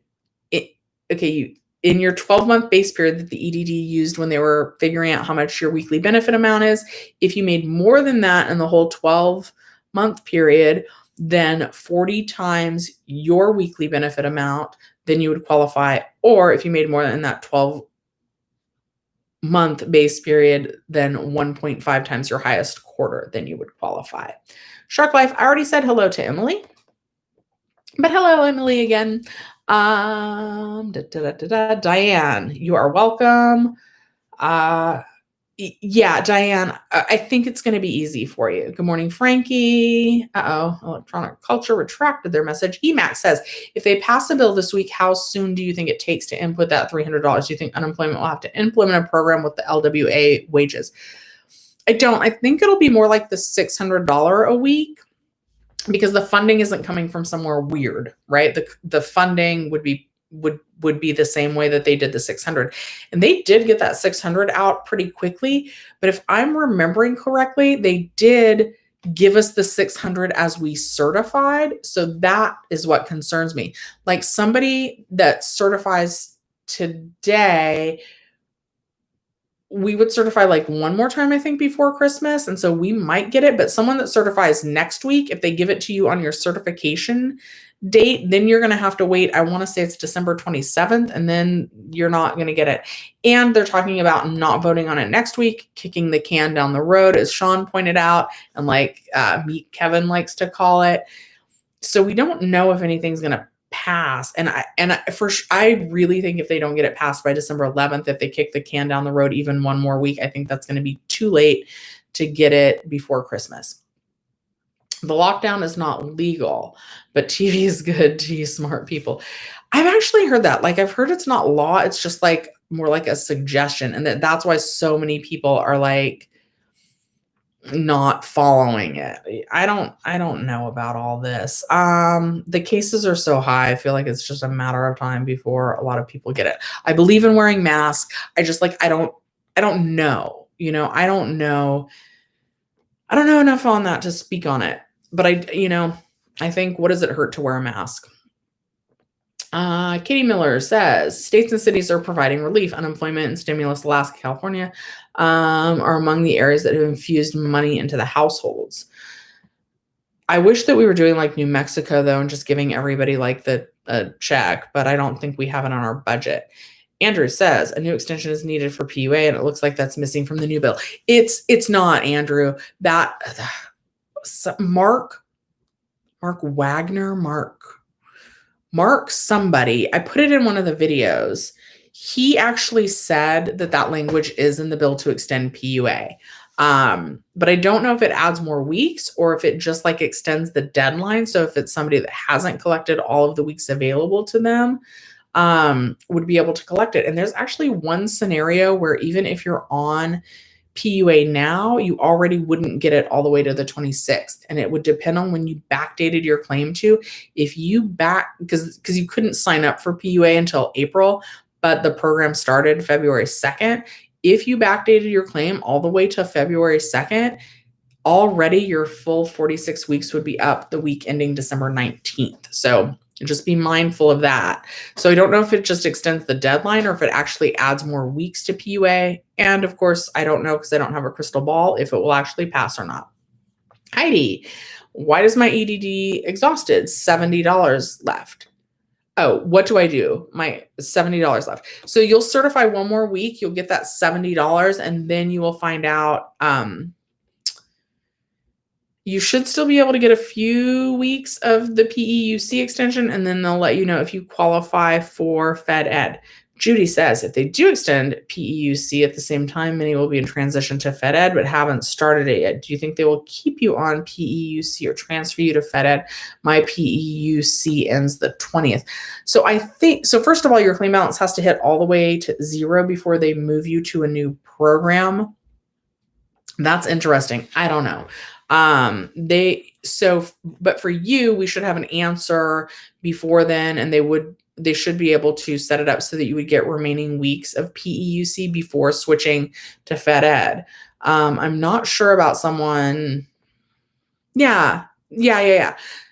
A: it. Okay, in your 12-month base period that the EDD used when they were figuring out how much your weekly benefit amount is, if you made more than that in the whole 12-month period, then 40 times your weekly benefit amount, then you would qualify. Or if you made more than that 12-month base period, then 1.5 times your highest quarter, then you would qualify. Shark Life, I already said hello to Emily. But hello, Emily, again. Diane, you are welcome. Yeah, Diane, I think it's going to be easy for you. Good morning, Frankie. Electronic Culture retracted their message. EMAC says, if they pass a bill this week, how soon do you think it takes to input that $300? Do you think unemployment will have to implement a program with the LWA wages? I don't. I think it'll be more like the $600 a week, because the funding isn't coming from somewhere weird, right? The funding would be the same way that they did the 600. And they did get that 600 out pretty quickly. But if I'm remembering correctly, they did give us the 600 as we certified. So that is what concerns me. Like somebody that certifies today, we would certify like one more time, I think, before Christmas. And so we might get it, but someone that certifies next week, if they give it to you on your certification date, then you're going to have to wait. I want to say it's December 27th, and then you're not going to get it. And they're talking about not voting on it next week, kicking the can down the road, as Sean pointed out, and like Meet Kevin likes to call it. So we don't know if anything's going to pass. And I really think if they don't get it passed by December 11th, if they kick the can down the road even one more week, I think that's going to be too late to get it before Christmas. The lockdown is not legal, but TV is good to you smart people. I've actually heard that. Like, I've heard it's not law. It's just like more like a suggestion. And that's why so many people are like not following it. I don't know about all this. The cases are so high. I feel like it's just a matter of time before a lot of people get it. I believe in wearing masks. I just like, I don't know, I don't know enough on that to speak on it. But I think, what does it hurt to wear a mask? Katie Miller says, states and cities are providing relief. Unemployment and stimulus, Alaska, California, are among the areas that have infused money into the households. I wish that we were doing like New Mexico, though, and just giving everybody like the check, but I don't think we have it on our budget. Andrew says, a new extension is needed for PUA, and it looks like that's missing from the new bill. It's not, Andrew. That Mark Wagner, Mark somebody, I put it in one of the videos. He actually said that language is in the bill to extend PUA. But I don't know if it adds more weeks or if it just like extends the deadline. So if it's somebody that hasn't collected all of the weeks available to them, would be able to collect it. And there's actually one scenario where even if you're on PUA now, you already wouldn't get it all the way to the 26th. And it would depend on when you backdated your claim to. If you because you couldn't sign up for PUA until April, but the program started February 2nd. If you backdated your claim all the way to February 2nd, already your full 46 weeks would be up the week ending December 19th. So just be mindful of that. So I don't know if it just extends the deadline or if it actually adds more weeks to PUA. And of course, I don't know, because I don't have a crystal ball, if it will actually pass or not. Heidi, why does my EDD exhausted? $70 left. Oh, what do I do? My $70 left. So you'll certify one more week. You'll get that $70, and then you will find out, you should still be able to get a few weeks of the PEUC extension, and then they'll let you know if you qualify for Fed Ed. Judy says, if they do extend PEUC at the same time, many will be in transition to Fed Ed, but haven't started it yet. Do you think they will keep you on PEUC or transfer you to Fed Ed? My PEUC ends the 20th. So first of all, your claim balance has to hit all the way to 0 before they move you to a new program. That's interesting. I don't know. But for you, we should have an answer before then, and they should be able to set it up so that you would get remaining weeks of PEUC before switching to Fed Ed. I'm not sure about someone. Yeah.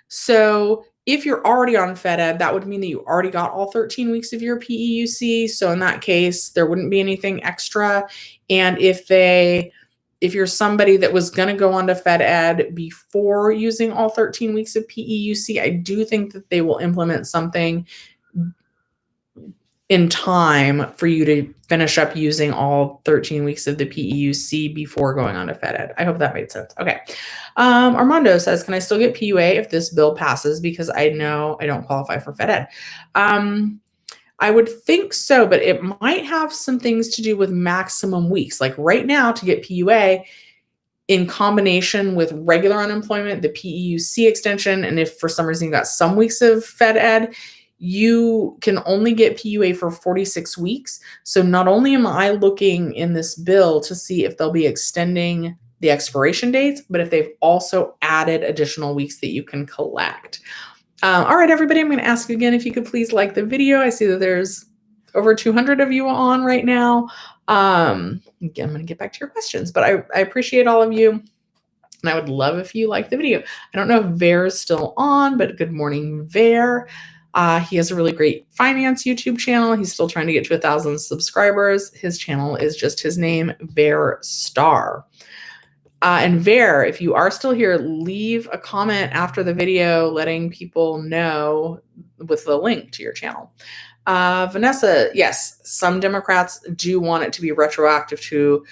A: So If you're already on Fed Ed, that would mean that you already got all 13 weeks of your PEUC. So in that case, there wouldn't be anything extra. And if you're somebody that was going to go on to Fed Ed before using all 13 weeks of PEUC, I do think that they will implement something in time for you to finish up using all 13 weeks of the PEUC before going on to Fed Ed. I hope that made sense. Okay. Armando says, can I still get PUA if this bill passes? Because I know I don't qualify for Fed Ed. I would think so, but it might have some things to do with maximum weeks. Like right now, to get PUA, in combination with regular unemployment, the PEUC extension, and if for some reason you got some weeks of Fed Ed, you can only get PUA for 46 weeks. So not only am I looking in this bill to see if they'll be extending the expiration dates, but if they've also added additional weeks that you can collect. All right, everybody, I'm going to ask again if you could please like the video. I see that there's over 200 of you on right now. Again, I'm going to get back to your questions, but I appreciate all of you. And I would love if you like the video. I don't know if Ver is still on, but good morning, Ver. He has a really great finance YouTube channel. He's still trying to get to 1,000 subscribers. His channel is just his name, Ver Star. And Ver, if you are still here, leave a comment after the video letting people know with the link to your channel. Vanessa, yes, some Democrats do want it to be retroactive to,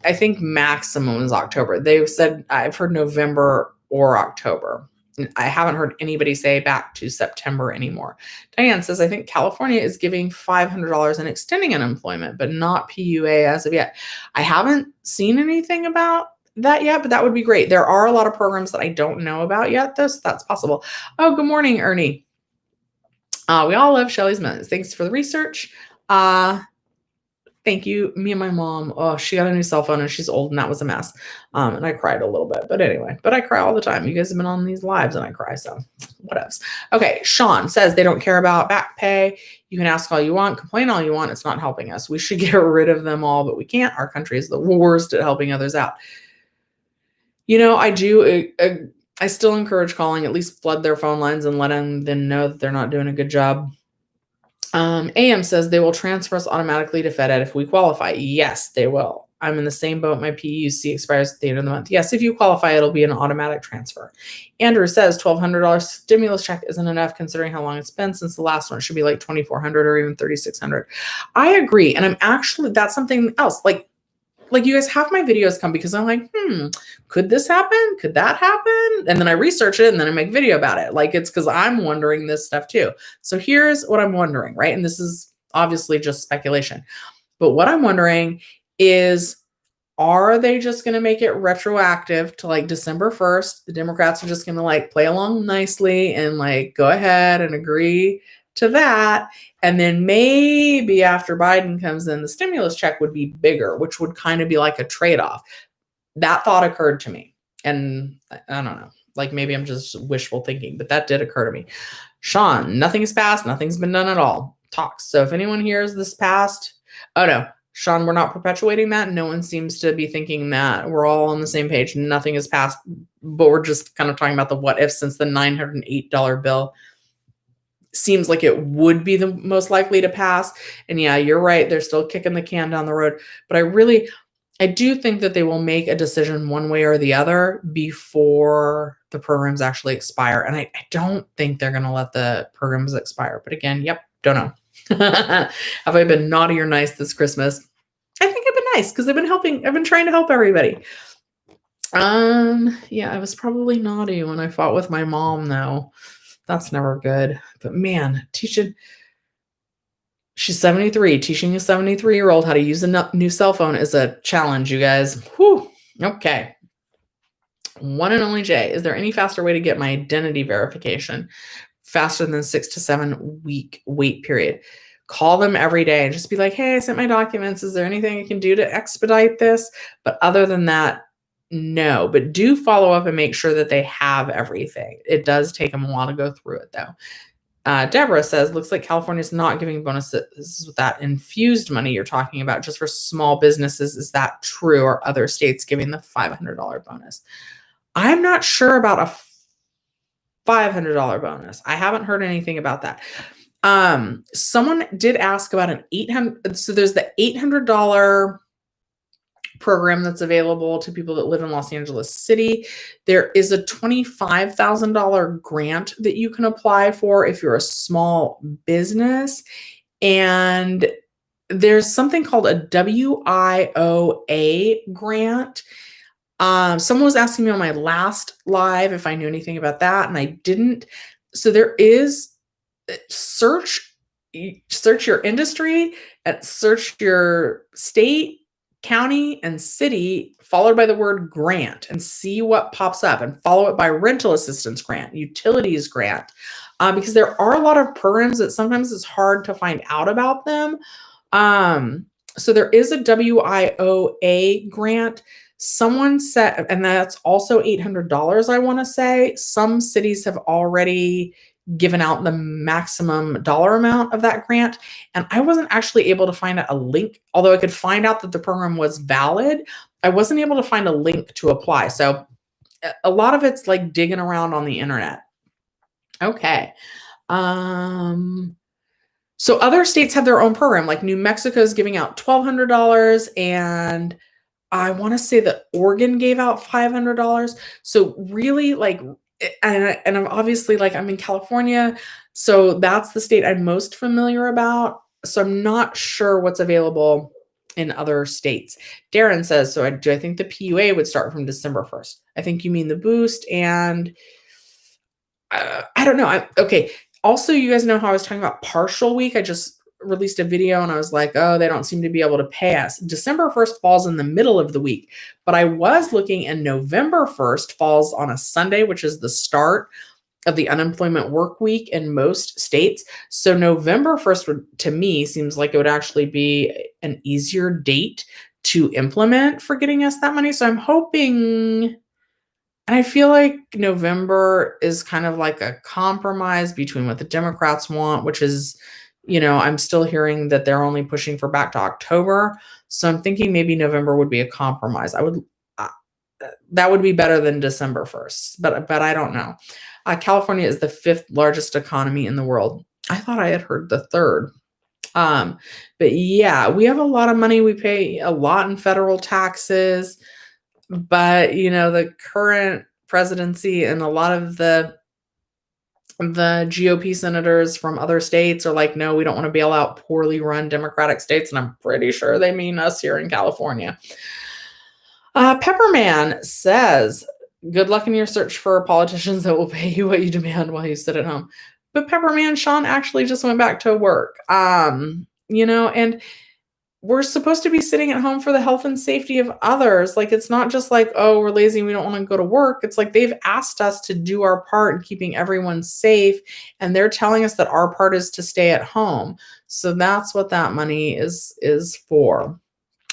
A: I think maximum is October. They've said, I've heard November or October. I haven't heard anybody say back to September anymore. Diane says, I think California is giving $500 and extending unemployment, but not PUA as of yet. I haven't seen anything about that yet, but that would be great. There are a lot of programs that I don't know about yet, though, so that's possible. Oh, good morning, Ernie. We all love Shelly's Millions. Thanks for the research. Thank you. Me and my mom, oh, she got a new cell phone and she's old and that was a mess. And I cried a little bit, but anyway, I cry all the time. You guys have been on these lives and I cry, so what else? Okay, Sean says they don't care about back pay. You can ask all you want, complain all you want. It's not helping us. We should get rid of them all, but we can't. Our country is the worst at helping others out. You know, I still encourage calling, at least flood their phone lines and letting them know that they're not doing a good job. AM says they will transfer us automatically to Fed Ed if we qualify. Yes, they will. I'm in the same boat. My PEUC expires at the end of the month. Yes, if you qualify, it'll be an automatic transfer. Andrew says $1,200 stimulus check isn't enough considering how long it's been since the last one. It should be like $2,400 or even $3,600. I agree. And I'm actually, that's something else. Like you guys have my videos come because I'm like, could this happen? Could that happen? And then I research it and then I make a video about it. Like it's because I'm wondering this stuff too. So here's what I'm wondering, right? And this is obviously just speculation. But what I'm wondering is, are they just going to make it retroactive to like December 1st? The Democrats are just going to like play along nicely and like go ahead and agree to that. And then maybe after Biden comes in, the stimulus check would be bigger, which would kind of be like a trade-off. That thought occurred to me. And I don't know, like maybe I'm just wishful thinking, but that did occur to me. Sean, nothing is passed. Nothing's been done at all. Talks. So if anyone hears this passed, oh no, Sean, we're not perpetuating that. No one seems to be thinking that. We're all on the same page. Nothing is passed, but we're just kind of talking about the what if, since the $908 bill seems like it would be the most likely to pass. And yeah, you're right. They're still kicking the can down the road. But I do think that they will make a decision one way or the other before the programs actually expire. And I don't think they're going to let the programs expire. But again, yep, don't know. Have I been naughty or nice this Christmas? I think I've been nice because I've been trying to help everybody. Yeah, I was probably naughty when I fought with my mom though. That's never good. But man, she's 73. Teaching a 73-year-old how to use a new cell phone is a challenge, you guys. Whew. Okay. One and only Jay. Is there any faster way to get my identity verification? Faster than 6 to 7 week wait period. Call them every day and just be like, hey, I sent my documents. Is there anything I can do to expedite this? But other than that, no, but do follow up and make sure that they have everything. It does take them a while to go through it though. Deborah says, looks like California's not giving bonuses with that infused money you're talking about just for small businesses. Is that true? Or other states giving the $500 bonus? I'm not sure about $500 bonus. I haven't heard anything about that. Someone did ask about an 800. So there's the $800 program that's available to people that live in Los Angeles City. There is a $25,000 grant that you can apply for if you're a small business. And there's something called a WIOA grant. Someone was asking me on my last live if I knew anything about that, and I didn't. So there is search your industry, search your state, county, and city, followed by the word grant, and see what pops up, and follow it by rental assistance grant, utilities grant, because there are a lot of programs that sometimes it's hard to find out about them. So there is a WIOA grant. Someone said, and that's also $800, I want to say. Some cities have already given out the maximum dollar amount of that grant. And I wasn't actually able to find a link, although I could find out that the program was valid. I wasn't able to find a link to apply. So a lot of it's like digging around on the internet. Okay. So other states have their own program, like New Mexico is giving out $1,200, and I want to say that Oregon gave out $500. So really, like, and I'm obviously, like, I'm in California, so that's the state I'm most familiar about. So I'm not sure what's available in other states. Darren says, so do I think the PUA would start from December 1st? I think you mean the boost, and I don't know. Okay. Also, you guys know how I was talking about partial week. I just released a video and I was like, oh, they don't seem to be able to pay us. December 1st falls in the middle of the week, but I was looking, and November 1st falls on a Sunday, which is the start of the unemployment work week in most states. So November 1st to me seems like it would actually be an easier date to implement for getting us that money. So I'm hoping, and I feel like November is kind of like a compromise between what the Democrats want, which is, I'm still hearing that they're only pushing for back to October. So I'm thinking maybe November would be a compromise. That would be better than December 1st, but I don't know. California is the 5th largest economy in the world. I thought I had heard the 3rd. But yeah, we have a lot of money. We pay a lot in federal taxes, but the current presidency and a lot of the GOP senators from other states are like, no, we don't want to bail out poorly run Democratic states. And I'm pretty sure they mean us here in California. Pepperman says, good luck in your search for politicians that will pay you what you demand while you sit at home. But Pepperman, Sean actually just went back to work. And we're supposed to be sitting at home for the health and safety of others. Like, it's not just like, oh, we're lazy and we don't want to go to work. It's like they've asked us to do our part in keeping everyone safe, and they're telling us that our part is to stay at home. So that's what that money is for.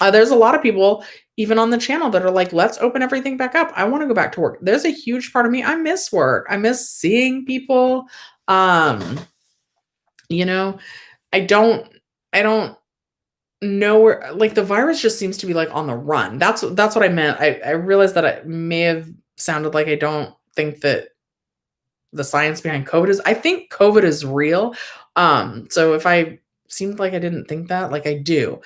A: There's a lot of people, even on the channel, that are like, let's open everything back up. I want to go back to work. There's a huge part of me. I miss work. I miss seeing people. I don't know where, like, the virus just seems to be like on the run. That's what I meant. I realized that I may have sounded like I don't think that the science behind COVID is. I think COVID is real. So if I seemed like I didn't think that, like, I do.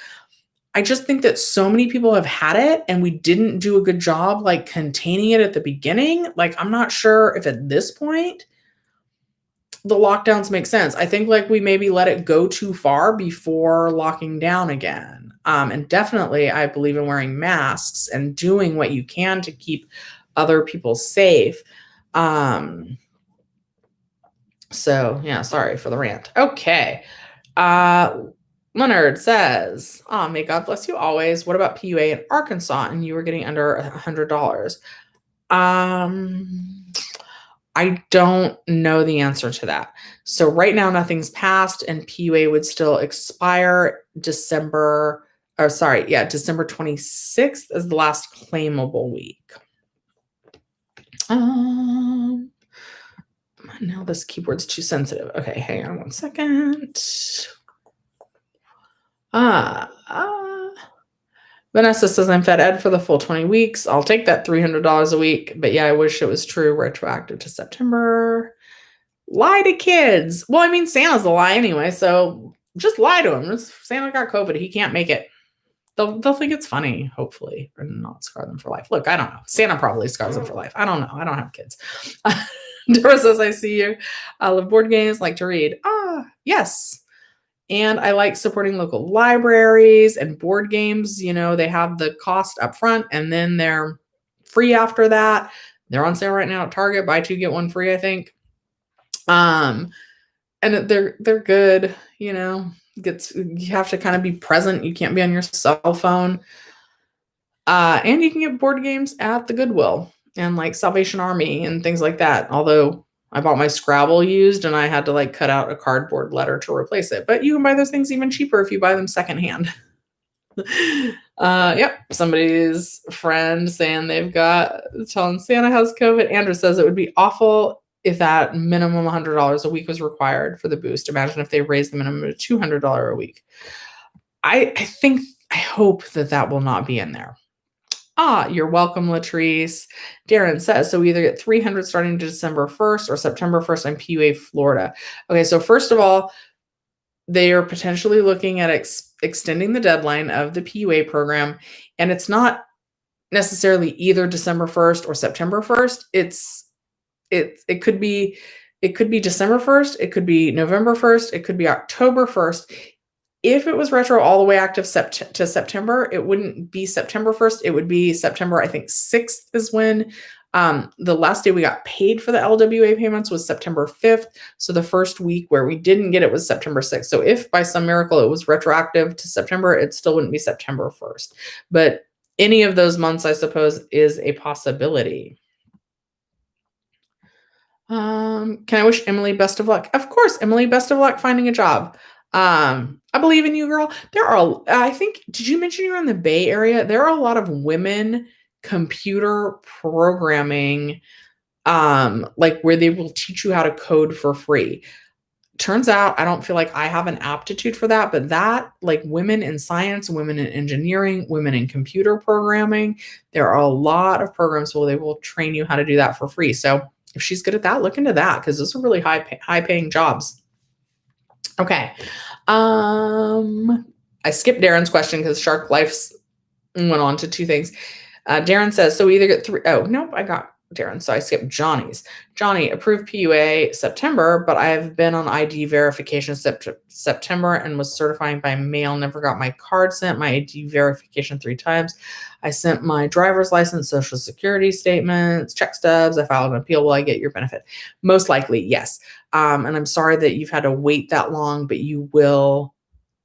A: I just think that so many people have had it and we didn't do a good job, like, containing it at the beginning. Like, I'm not sure if at this point the lockdowns make sense. I think, like, we maybe let it go too far before locking down again. And definitely I believe in wearing masks and doing what you can to keep other people safe. So yeah, sorry for the rant. Okay. Leonard says, oh, may God bless you always. What about PUA in Arkansas? And you were getting under $100. I don't know the answer to that. So right now nothing's passed, and PUA would still expire December 26th is the last claimable week. Now this keyboard's too sensitive. Okay, hang on one second. Vanessa says, I'm fed ed for the full 20 weeks. I'll take that $300 a week. But yeah, I wish it was true, retroactive to September. Lie to kids. Well, I mean, Santa's a lie anyway, so just lie to him. Santa got COVID. He can't make it. They'll think it's funny, hopefully, or not scar them for life. Look, I don't know. Santa probably scars them for life. I don't know. I don't have kids. Dora says, I see you. I love board games, like to read. Yes. And I like supporting local libraries and board games. You know, they have the cost up front and then they're free after that. They're on sale right now at Target. Buy two, get one free, I think. And they're good, you know. You have to kind of be present. You can't be on your cell phone. And you can get board games at the Goodwill and like Salvation Army and things like that. Although I bought my Scrabble used and I had to like cut out a cardboard letter to replace it. But you can buy those things even cheaper if you buy them secondhand. Yep. Somebody's friend saying telling Santa has COVID. Andrew says it would be awful if that minimum $100 a week was required for the boost. Imagine if they raised the minimum to $200 a week. I hope that will not be in there. You're welcome, Latrice. Darren says, so we either get 300 starting December 1st or September 1st in PUA, Florida. Okay, so first of all, they are potentially looking at extending the deadline of the PUA program, and it's not necessarily either December 1st or September 1st. It could be December 1st, it could be November 1st, it could be October 1st. If it was retro all the way active to September, it wouldn't be September 1st. It would be September, I think 6th is when the last day we got paid for the LWA payments was September 5th. So the first week where we didn't get it was September 6th. So if by some miracle it was retroactive to September, it still wouldn't be September 1st. But any of those months, I suppose, is a possibility. Can I wish Emily best of luck? Of course, Emily, best of luck finding a job. I believe in you, girl. I think, did you mention you're in the Bay Area? There are a lot of women computer programming, like where they will teach you how to code for free. Turns out I don't feel like I have an aptitude for that, but that, like women in science, women in engineering, women in computer programming, there are a lot of programs where they will train you how to do that for free. So if she's good at that, look into that because those are really high paying jobs. Okay. I skipped Darren's question because Shark Life's went on to two things. Darren says, so we either get three. Oh, nope, I got Darren. So I skipped Johnny's. Johnny, approved PUA September, but I've been on ID verification September and was certifying by mail. Never got my card sent, my ID verification 3 times. I sent my driver's license, social security statements, check stubs. I filed an appeal. Will I get your benefit? Most likely, yes. And I'm sorry that you've had to wait that long, but you will,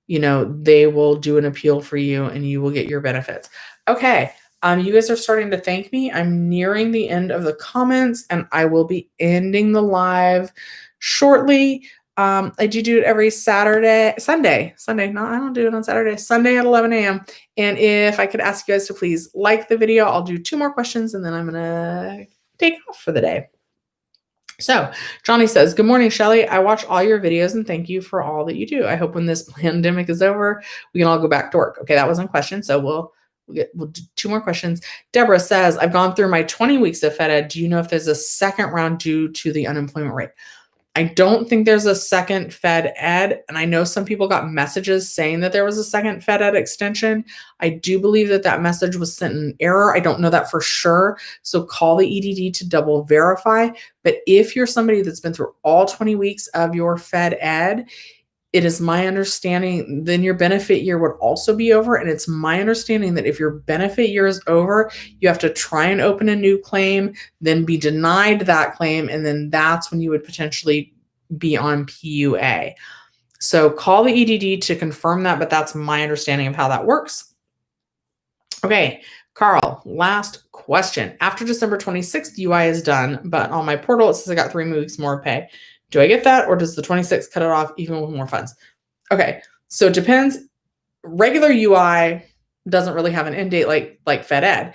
A: they will do an appeal for you and you will get your benefits. Okay. You guys are starting to thank me. I'm nearing the end of the comments and I will be ending the live shortly. I do it every Sunday. No, I don't do it on Saturday. Sunday at 11 a.m. And if I could ask you guys to please like the video, I'll do 2 more questions and then I'm going to take off for the day. So Johnny says, good morning, Shelly. I watch all your videos and thank you for all that you do. I hope when this pandemic is over, we can all go back to work. Okay, that wasn't a question. So we'll do 2 more questions. Deborah says, I've gone through my 20 weeks of Fed Ed. Do you know if there's a second round due to the unemployment rate? I don't think there's a second Fed Ed. And I know some people got messages saying that there was a second Fed Ed extension. I do believe that message was sent in error. I don't know that for sure. So call the EDD to double verify. But if you're somebody that's been through all 20 weeks of your Fed Ed, it is my understanding then your benefit year would also be over. And it's my understanding that if your benefit year is over, you have to try and open a new claim, then be denied that claim. And then that's when you would potentially be on PUA. So call the EDD to confirm that, but that's my understanding of how that works. Okay, Carl, last question. After December 26th, UI is done, but on my portal, it says I got 3 weeks more pay. Do I get that, or does the 26th cut it off even with more funds? Okay, so it depends. Regular UI doesn't really have an end date like Fed Ed.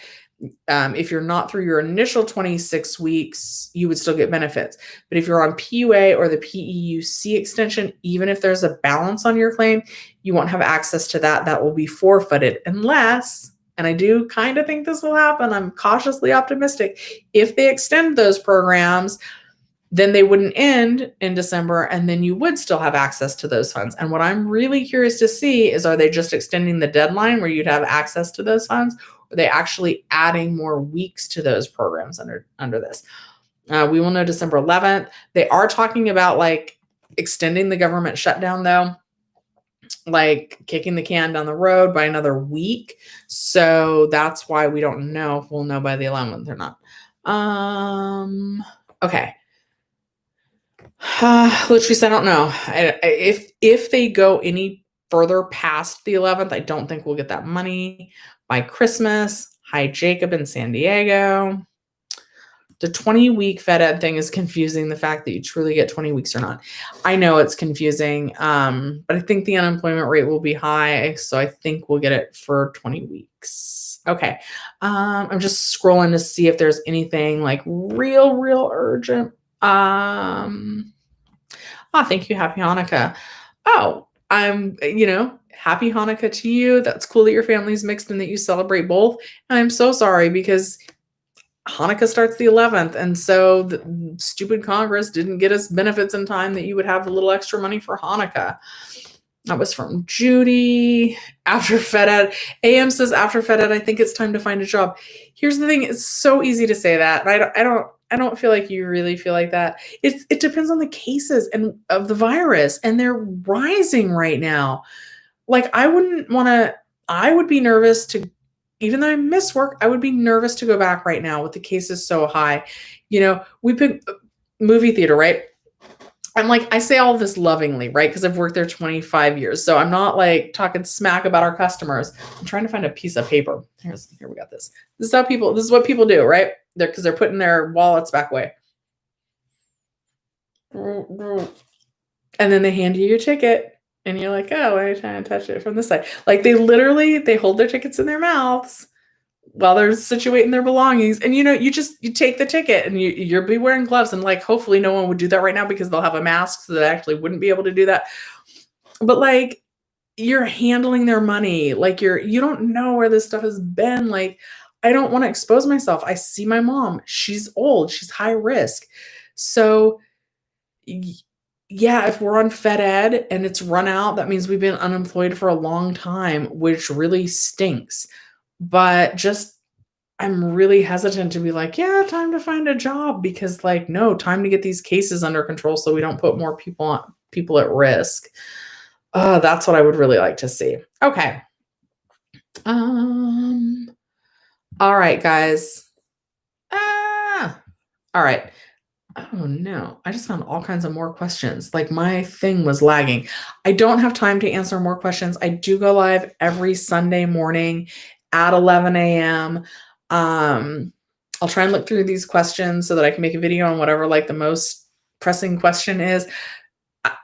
A: If you're not through your initial 26 weeks, you would still get benefits. But if you're on PUA or the PEUC extension, even if there's a balance on your claim, you won't have access to that. That will be forfeited unless, and I do kind of think this will happen, I'm cautiously optimistic, if they extend those programs, then they wouldn't end in December, and then you would still have access to those funds. And what I'm really curious to see is, are they just extending the deadline where you'd have access to those funds? Or are they actually adding more weeks to those programs under this? We will know December 11th. They are talking about like extending the government shutdown, though, like kicking the can down the road by another week. So that's why we don't know if we'll know by the 11th or not. Okay. Latrice, I don't know. If they go any further past the 11th, I don't think we'll get that money by Christmas. Hi, Jacob in San Diego. The 20-week Fed Ed thing is confusing, the fact that you truly get 20 weeks or not. I know it's confusing, but I think the unemployment rate will be high, so I think we'll get it for 20 weeks. Okay. I'm just scrolling to see if there's anything like real urgent. Thank you. Happy Hanukkah. Oh, happy Hanukkah to you. That's cool that your family's mixed and that you celebrate both. And I'm so sorry because Hanukkah starts the 11th. And so the stupid Congress didn't get us benefits in time that you would have a little extra money for Hanukkah. That was from Judy. After Fed Ed. AM says, after Fed Ed, I think it's time to find a job. Here's the thing. It's so easy to say that. I don't feel like you really feel like that. It depends on the cases and of the virus, and they're rising right now. Like I would be nervous to, even though I miss work, I would be nervous to go back right now with the cases so high. We pick movie theater, right? I'm like, I say all this lovingly, right? Because I've worked there 25 years. So I'm not like talking smack about our customers. I'm trying to find a piece of paper. Here we got this. This is what people do, right? Because they're putting their wallets back away. And then they hand you your ticket and you're like, oh, why are you trying to touch it from this side? Like they hold their tickets in their mouths while they're situating their belongings. And you take the ticket and you'll be wearing gloves, and like hopefully no one would do that right now because they'll have a mask, so they actually wouldn't be able to do that. But like you're handling their money, like you don't know where this stuff has been. Like I don't want to expose myself. I see my mom, she's old, she's high risk. So yeah, if we're on Fed Ed and it's run out, that means we've been unemployed for a long time, which really stinks. But I'm really hesitant to be like, yeah, time to find a job, because like, no, time to get these cases under control so we don't put more people at risk. That's what I would really like to see. Okay. All right, guys. All right. Oh no, I just found all kinds of more questions. Like my thing was lagging. I don't have time to answer more questions. I do go live every Sunday morning at 11 a.m. I'll try and look through these questions so that I can make a video on whatever like the most pressing question is.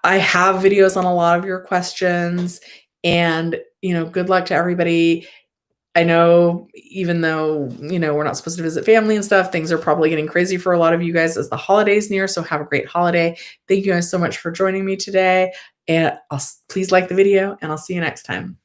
A: I have videos on a lot of your questions, and good luck to everybody. I know even though, we're not supposed to visit family and stuff, things are probably getting crazy for a lot of you guys as the holidays near. So have a great holiday. Thank you guys so much for joining me today. And please like the video, and I'll see you next time.